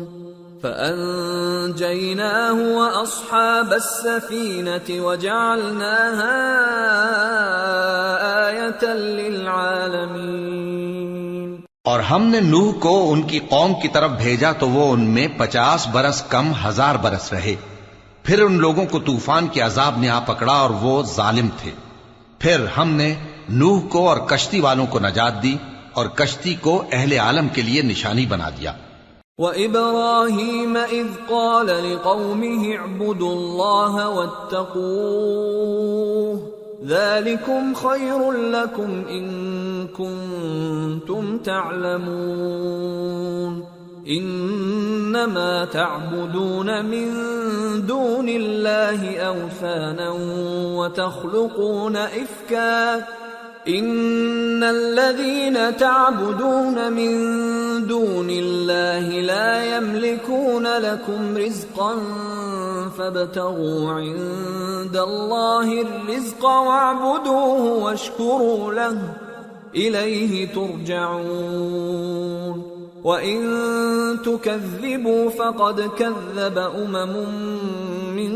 فَأَنجَيْنَاهُ وَأَصْحَابَ السَّفِينَةِ وَجَعَلْنَاهَا آيَةً لِلْعَالَمِينَ. اور ہم نے نوح کو ان کی قوم کی طرف بھیجا تو وہ ان میں 50 برس کم 1000 برس رہے. پھر ان لوگوں کو طوفان کے عذاب نے آ پکڑا اور وہ ظالم تھے. پھر ہم نے نوح کو اور کشتی والوں کو نجات دی اور کشتی کو اہل عالم کے لیے نشانی بنا دیا. وَإِبْرَاهِيمَ إِذْ قَالَ لِقَوْمِهِ اعْبُدُوا اللَّهَ وَاتَّقُوهُ ذَلِكُمْ خَيْرٌ لَكُمْ إِن كُنتُمْ تَعْلَمُونَ إِنَّمَا تَعْبُدُونَ مِن دُونِ اللَّهِ أَوْثَانًا وَتَخْلُقُونَ إِفْكًا إِنَّ الَّذِينَ تَعْبُدُونَ مِن دُونِ اللَّهِ لَا يَمْلِكُونَ لَكُمْ رِزْقًا فَابْتَغُوا عِندَ اللَّهِ الرِّزْقَ وَاعْبُدُوهُ وَاشْكُرُوا لَهُ إِلَيْهِ تُرْجَعُونَ. وَإِن تُكَذِّبُوا فَقَدْ كَذَّبَ أُمَمٌ مِّن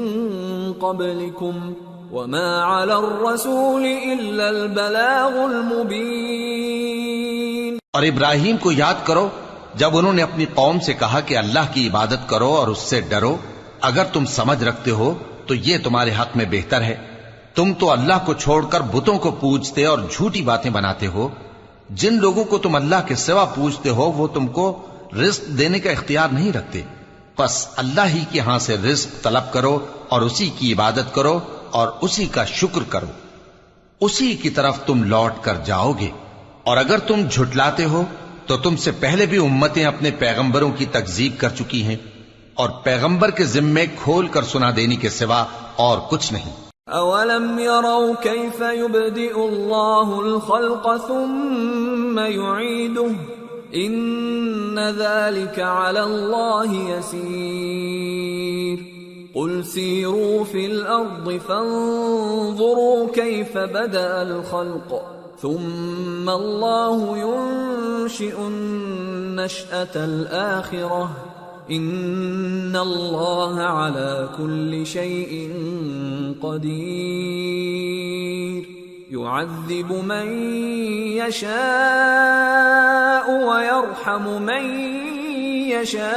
قَبْلِكُمْ وما على الرسول إلا البلاغ المبين۔ اور ابراہیم کو یاد کرو جب انہوں نے اپنی قوم سے کہا کہ اللہ کی عبادت کرو اور اس سے ڈرو، اگر تم سمجھ رکھتے ہو تو یہ تمہارے حق میں بہتر ہے۔ تم تو اللہ کو چھوڑ کر بتوں کو پوجتے اور جھوٹی باتیں بناتے ہو۔ جن لوگوں کو تم اللہ کے سوا پوجتے ہو وہ تم کو رزق دینے کا اختیار نہیں رکھتے، پس اللہ ہی کے ہاں سے رزق طلب کرو اور اسی کی عبادت کرو اور اسی کا شکر کرو، اسی کی طرف تم لوٹ کر جاؤ گے۔ اور اگر تم جھٹلاتے ہو تو تم سے پہلے بھی امتیں اپنے پیغمبروں کی تکذیب کر چکی ہیں، اور پیغمبر کے ذمے کھول کر سنا دینے کے سوا اور کچھ نہیں۔ أَوَلَمْ يَرَوْا كَيْفَ يُبْدِئُ اللَّهُ الْخَلْقَ ثُمَّ يُعِيدُهُ إِنَّ ذَلِكَ عَلَى اللَّهِ يَسِيرٌ قُلْ سِيرُوا فِي الْأَرْضِ فَانظُرُوا كَيْفَ بَدَأَ الْخَلْقَ ثُمَّ اللَّهُ يُنشِئُ النَّشْأَةَ الْآخِرَةَ إِنَّ اللَّهَ عَلَى كُلِّ شَيْءٍ قَدِيرٌ يُعَذِّبُ مَن يَشَاءُ وَيَرْحَمُ مَن يَشَاءُ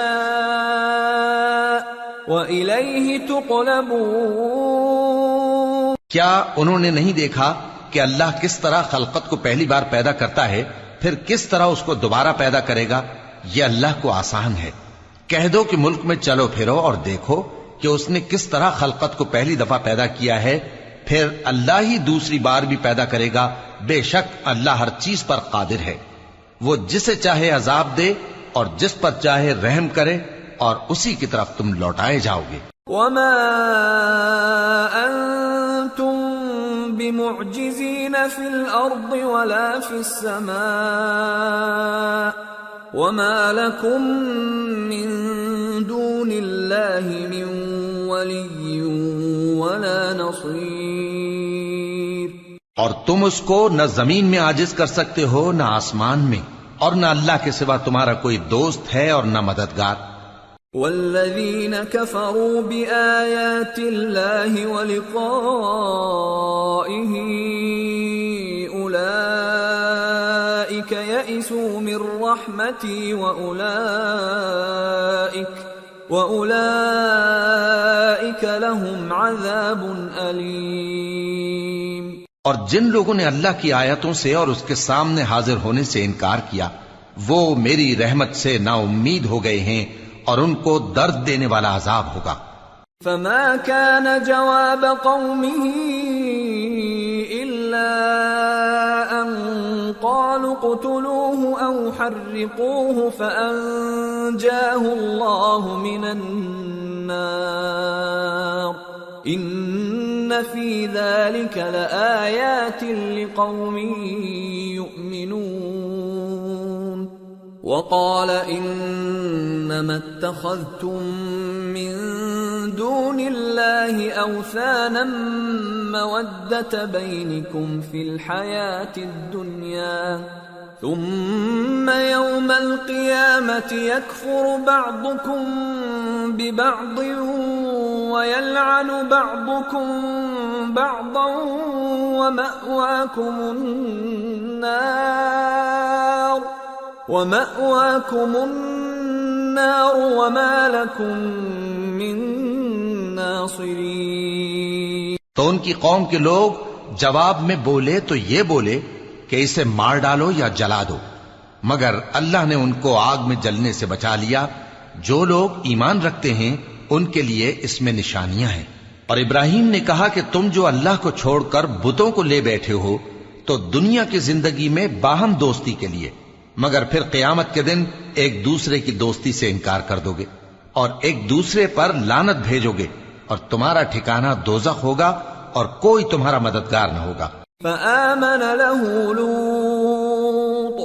وَإِلَيْهِ تُقْلَبُونَ۔ کیا انہوں نے نہیں دیکھا کہ اللہ کس طرح خلقت کو پہلی بار پیدا کرتا ہے، پھر کس طرح اس کو دوبارہ پیدا کرے گا؟ یہ اللہ کو آسان ہے۔ کہہ دو کہ ملک میں چلو پھرو اور دیکھو کہ اس نے کس طرح خلقت کو پہلی دفعہ پیدا کیا ہے، پھر اللہ ہی دوسری بار بھی پیدا کرے گا۔ بے شک اللہ ہر چیز پر قادر ہے، وہ جسے چاہے عذاب دے اور جس پر چاہے رحم کرے، اور اسی کی طرف تم لوٹائے جاؤ گے۔ وما أنتم بمعجزين في الأرض ولا في السماء وما لكم من دون الله من ولي ولا نصير۔ اور تم اس کو نہ زمین میں عاجز کر سکتے ہو نہ آسمان میں، اور نہ اللہ کے سوا تمہارا کوئی دوست ہے اور نہ مددگار۔ والذین کفروا بآیات اللہ ولقائہ اولئک یئسوا من رحمتی وأولئک لهم عذاب علیم۔ اور جن لوگوں نے اللہ کی آیتوں سے اور اس کے سامنے حاضر ہونے سے انکار کیا وہ میری رحمت سے نا امید ہو گئے ہیں، اور ان کو درد دینے والا عذاب ہوگا۔ فما كان جواب قومه إلا أن قالوا اقتلوه أو حرقوه فأنجاه الله من النار إن في ذلك لآيات لقوم يؤمنون۔ وقال إنما اتخذتم من دون الله أوثانا مودة بينكم في الحياة الدنيا ثم يوم القيامة يكفر بعضكم ببعض ويلعن بعضكم بعضا ومأواكم النار وما لكم من ناصرين۔ تو ان کی قوم کے لوگ جواب میں بولے تو یہ بولے کہ اسے مار ڈالو یا جلا دو، مگر اللہ نے ان کو آگ میں جلنے سے بچا لیا۔ جو لوگ ایمان رکھتے ہیں ان کے لیے اس میں نشانیاں ہیں۔ اور ابراہیم نے کہا کہ تم جو اللہ کو چھوڑ کر بتوں کو لے بیٹھے ہو تو دنیا کی زندگی میں باہم دوستی کے لیے، مگر پھر قیامت کے دن ایک دوسرے کی دوستی سے انکار کر دو گے اور ایک دوسرے پر لعنت بھیجو گے، اور تمہارا ٹھکانہ دوزخ ہوگا اور کوئی تمہارا مددگار نہ ہوگا۔ فآمن له لوط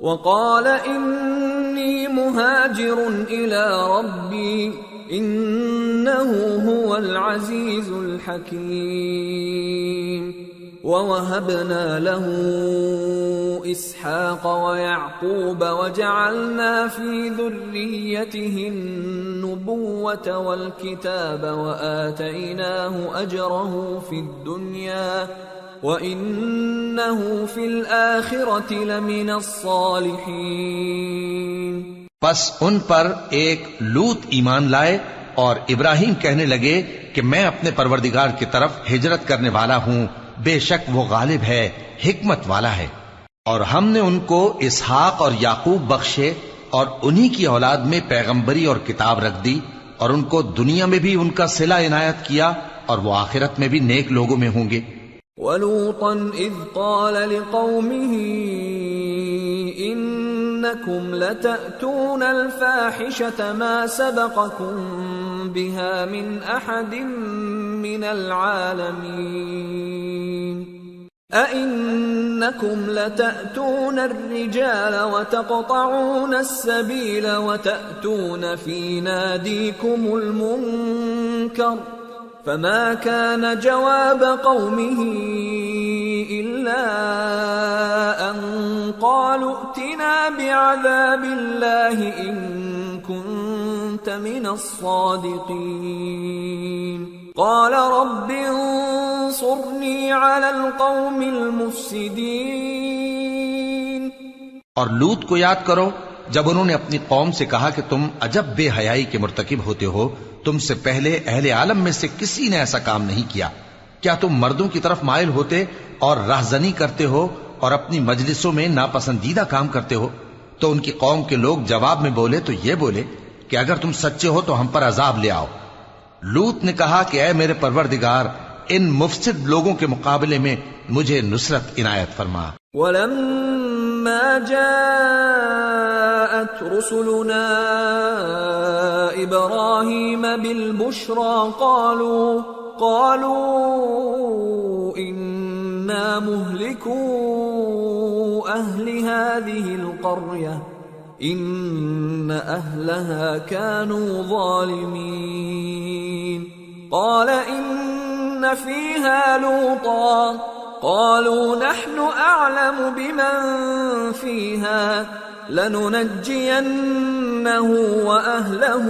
وقال إني مهاجر إلى ربي إنه هو العزيز الحكيم۔ ووهبنا له إسحاق ويعقوب وجعلنا في ذريته النبوة والكتاب وآتيناه أجره في الدنيا وإنه في الآخرة لمن الصالحين. پس ان پر ایک لوط ایمان لائے اور ابراہیم کہنے لگے کہ میں اپنے پروردگار کی طرف ہجرت کرنے والا ہوں، بے شک وہ غالب ہے، حکمت والا ہے. اور ہم نے ان کو اسحاق اور یعقوب بخشے اور انہی کی اولاد میں پیغمبری اور کتاب رکھ دی، اور ان کو دنیا میں بھی ان کا صلہ عنایت کیا اور وہ آخرت میں بھی نیک لوگوں میں ہوں گے. وَلُوطًا إِذْ قَالَ لِقَوْمِهِ إِنَّكُمْ لَتَأْتُونَ الْفَاحِشَةَ مَا سَبَقَكُمْ بِهَا مِنْ أَحَدٍ مِّنَ الْعَالَمِينَ أَإِنَّكُمْ لَتَأْتُونَ الرِّجَالَ وَتَقْطَعُونَ السَّبِيلَ وَتَأْتُونَ فِي نَادِيكُمُ الْمُنكَرَ فما كان جواب قومه إلا أن قالوا ائتنا بعذاب الله إن كنت من الصادقين قال رب انصرني على القوم المفسدين. اور لوط کو یاد کرو جب انہوں نے اپنی قوم سے کہا کہ تم عجب بے حیائی کے مرتکب ہوتے ہو، تم سے پہلے اہل عالم میں سے کسی نے ایسا کام نہیں کیا. کیا تم مردوں کی طرف مائل ہوتے اور راہزنی کرتے ہو اور اپنی مجلسوں میں ناپسندیدہ کام کرتے ہو؟ تو ان کی قوم کے لوگ جواب میں بولے تو یہ بولے کہ اگر تم سچے ہو تو ہم پر عذاب لے آؤ. لوط نے کہا کہ اے میرے پروردگار، ان مفسد لوگوں کے مقابلے میں مجھے نصرت عنایت فرما. وَلَمَّا جَاءَتْ رُسُلُنَا إِبْرَاهِيمَ بِالْبُشْرَى قَالُوا إِنَّا مُهْلِكُو أَهْلِ هَذِهِ الْقَرْيَةِ إِنَّ أَهْلَهَا كَانُوا ظَالِمِينَ قَالَ إِنَّ فِيهَا لُوطًا قالوا نحن أعلم بمن فيها لننجينه وأهله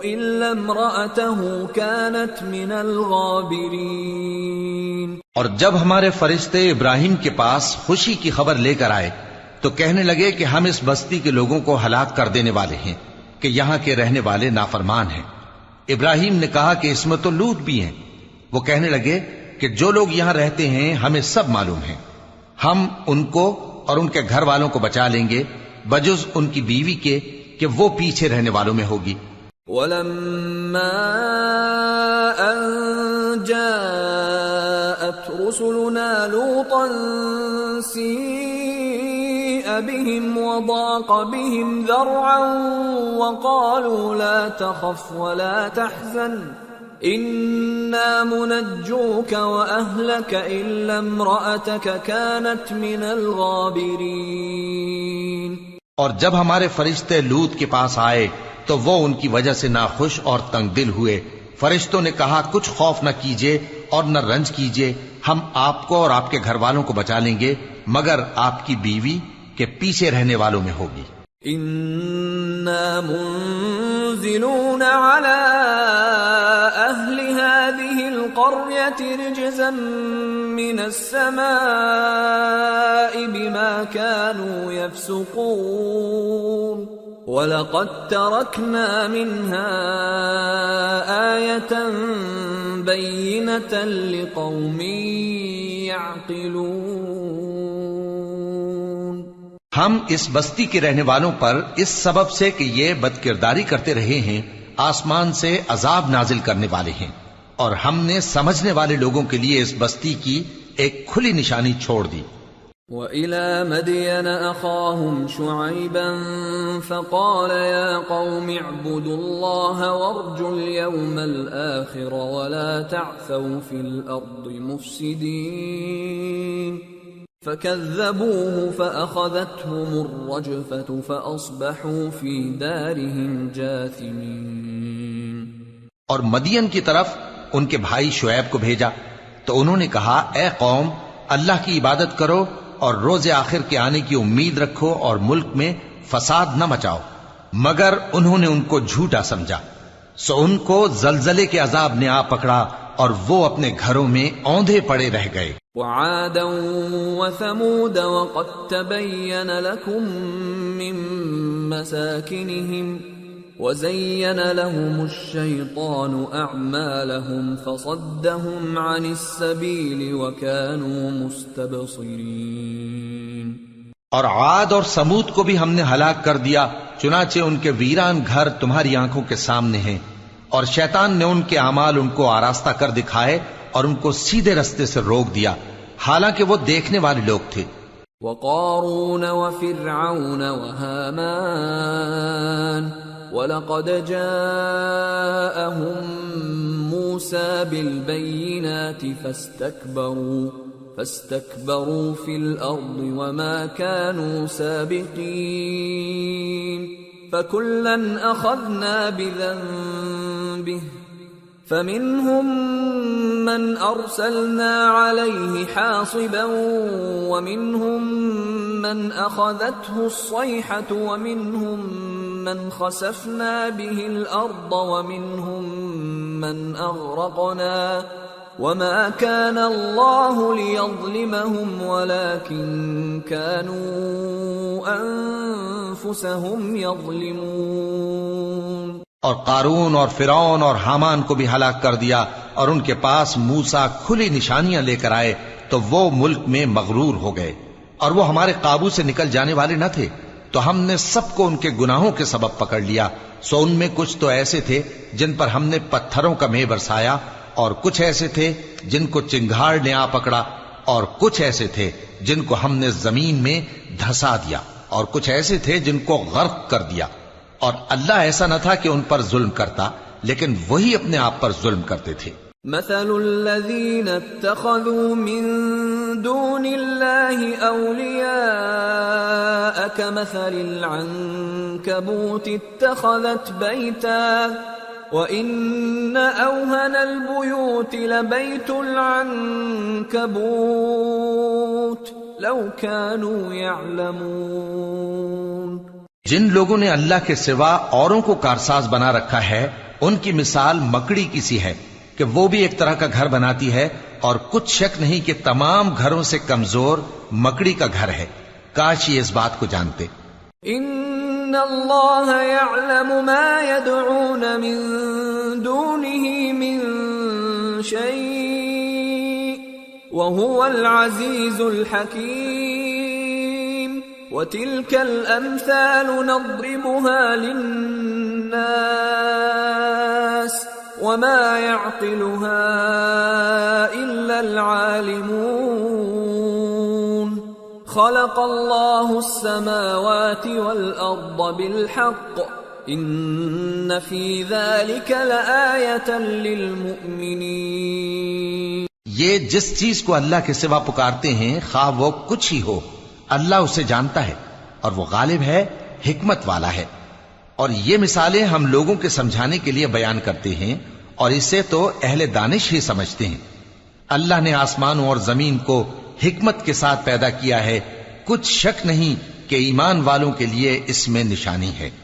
إلا امرأته كانت من الغابرين. اور جب ہمارے فرشتے ابراہیم کے پاس خوشی کی خبر لے کر آئے تو کہنے لگے کہ ہم اس بستی کے لوگوں کو ہلاک کر دینے والے ہیں کہ یہاں کے رہنے والے نافرمان ہیں. ابراہیم نے کہا کہ اس میں تو لوط بھی ہیں. وہ کہنے لگے کہ جو لوگ یہاں رہتے ہیں ہمیں سب معلوم ہیں، ہم ان کو اور ان کے گھر والوں کو بچا لیں گے بجز ان کی بیوی کے کہ وہ پیچھے رہنے والوں میں ہوگی. وَلَمَّا أَن جَاءَتْ رُسُلُنَا لُوطًا سِيءَ بِهِمْ وَضَاقَ بِهِمْ ذَرْعًا وَقَالُوا لَا تَخَفْ وَلَا تَحْزَنْ إِنَّا مُنَجُّوكَ وَأَهْلَكَ إِلَّا امْرَأَتَكَ كَانَتْ مِنَ الْغَابِرِينَ. اور جب ہمارے فرشتے لوط کے پاس آئے تو وہ ان کی وجہ سے ناخوش اور تنگ دل ہوئے. فرشتوں نے کہا کچھ خوف نہ کیجیے اور نہ رنج کیجیے، ہم آپ کو اور آپ کے گھر والوں کو بچا لیں گے مگر آپ کی بیوی کے پیچھے رہنے والوں میں ہوگی. إِنَّا مُنزِلُونَ عَلَىٰ أَهْلِ هَٰذِهِ الْقَرْيَةِ رِجْزًا مِّنَ السَّمَاءِ بِمَا كَانُوا يَفْسُقُونَ وَلَقَدْ تَرَكْنَا مِنْهَا آيَةً بَيِّنَةً لِقَوْمٍ يَعْقِلُونَ. ہم اس بستی کے رہنے والوں پر اس سبب سے کہ یہ بدکرداری کرتے رہے ہیں آسمان سے عذاب نازل کرنے والے ہیں، اور ہم نے سمجھنے والے لوگوں کے لیے اس بستی کی ایک کھلی نشانی چھوڑ دی. وَإِلَى مَدْيَنَ أَخَاهُمْ شُعَيْبًا فَقَالَ يَا قَوْمِ اعْبُدُوا اللَّهَ وَارْجُوا الْيَوْمَ الْآخِرَ وَلَا تَعْثَوْا فِي الْأَرْضِ مُفْسِدِينَ فَكَذَّبُوهُ فَأَخَذَتْهُمُ الرَّجْفَةُ فَأَصْبَحُوا فِي دَارِهِمْ جَاثِمِينَ. اور مدین کی طرف ان کے بھائی شعیب کو بھیجا تو انہوں نے کہا اے قوم اللہ کی عبادت کرو اور روز آخر کے آنے کی امید رکھو اور ملک میں فساد نہ مچاؤ، مگر انہوں نے ان کو جھوٹا سمجھا، سو ان کو زلزلے کے عذاب نے آ پکڑا اور وہ اپنے گھروں میں اوندھے پڑے رہ گئے۔ وعادا وثمود وقد تبين لكم من مساكنهم وزين لهم الشيطان أعمالهم فصدهم عن السبيل وكانوا مستبصرين۔ اور عاد اور سمود کو بھی ہم نے ہلاک کر دیا، چنانچہ ان کے ویران گھر تمہاری آنکھوں کے سامنے ہیں، اور شیطان نے ان کے اعمال ان کو آراستہ کر دکھائے اور ان کو سیدھے رستے سے روک دیا، حالانکہ وہ دیکھنے والے لوگ تھے۔ وقارون وفرعون وهامان وَلَقَدْ جَاءَهُم مُوسَى بِالْبَيِّنَاتِ فَاسْتَكْبَرُوا فِي الْأَرْضِ وَمَا كَانُوا سَابِقِينَ فَكُلًّا أَخَذْنَا بِذَنبِهِ فَمِنْهُمْ مَنْ أَرْسَلْنَا عَلَيْهِ حَاصِبًا وَمِنْهُمْ مَنْ أَخَذَتْهُ الصَّيْحَةُ وَمِنْهُمْ مَنْ خَسَفْنَا بِهِ الْأَرْضَ وَمِنْهُمْ مَنْ أَغْرَقْنَا وَمَا كَانَ اللَّهُ لِيَظْلِمَهُمْ وَلَكِنْ كَانُوا أَنفُسَهُمْ يَظْلِمُونَ۔ اور قارون اور فرعون اور حامان کو بھی ہلاک کر دیا، اور ان کے پاس موسیٰ کھلی نشانیاں لے کر آئے تو وہ ملک میں مغرور ہو گئے، اور وہ ہمارے قابو سے نکل جانے والے نہ تھے، تو ہم نے سب کو ان کے گناہوں کے سبب پکڑ لیا۔ سو ان میں کچھ تو ایسے تھے جن پر ہم نے پتھروں کا مے برسایا، اور کچھ ایسے تھے جن کو چنگھاڑ نے آ پکڑا، اور کچھ ایسے تھے جن کو ہم نے زمین میں دھسا دیا، اور کچھ ایسے تھے جن کو غرق کر دیا۔ اور اللہ ایسا نہ تھا کہ ان پر ظلم کرتا، لیکن وہی اپنے آپ پر ظلم کرتے تھے۔ مثل الذين اتخذوا من دون الله أولياء كمثل العنكبوت اتخذت بيتا وإن أوهن البيوت لبيت العنكبوت لو كانوا يعلمون۔ جن لوگوں نے اللہ کے سوا اوروں کو کارساز بنا رکھا ہے، ان کی مثال مکڑی کی سی ہے کہ وہ بھی ایک طرح کا گھر بناتی ہے، اور کچھ شک نہیں کہ تمام گھروں سے کمزور مکڑی کا گھر ہے۔ کاش یہ اس بات کو جانتے۔ ان اللہ یعلم ما يدعون من دونه من شیء وهو العزیز الحکیم وتلك الامثال نضربها للناس وما يعقلها إلا العالمون۔ خلق الله السماوات والأرض بالحق إن في ذلك لآية للمؤمنين۔ یہ جس چیز کو اللہ کے سوا پکارتے ہیں، خواہ وہ کچھ ہی ہو، اللہ اسے جانتا ہے، اور وہ غالب ہے، حکمت والا ہے۔ اور یہ مثالیں ہم لوگوں کے سمجھانے کے لیے بیان کرتے ہیں، اور اسے تو اہل دانش ہی سمجھتے ہیں۔ اللہ نے آسمانوں اور زمین کو حکمت کے ساتھ پیدا کیا ہے، کچھ شک نہیں کہ ایمان والوں کے لیے اس میں نشانی ہے۔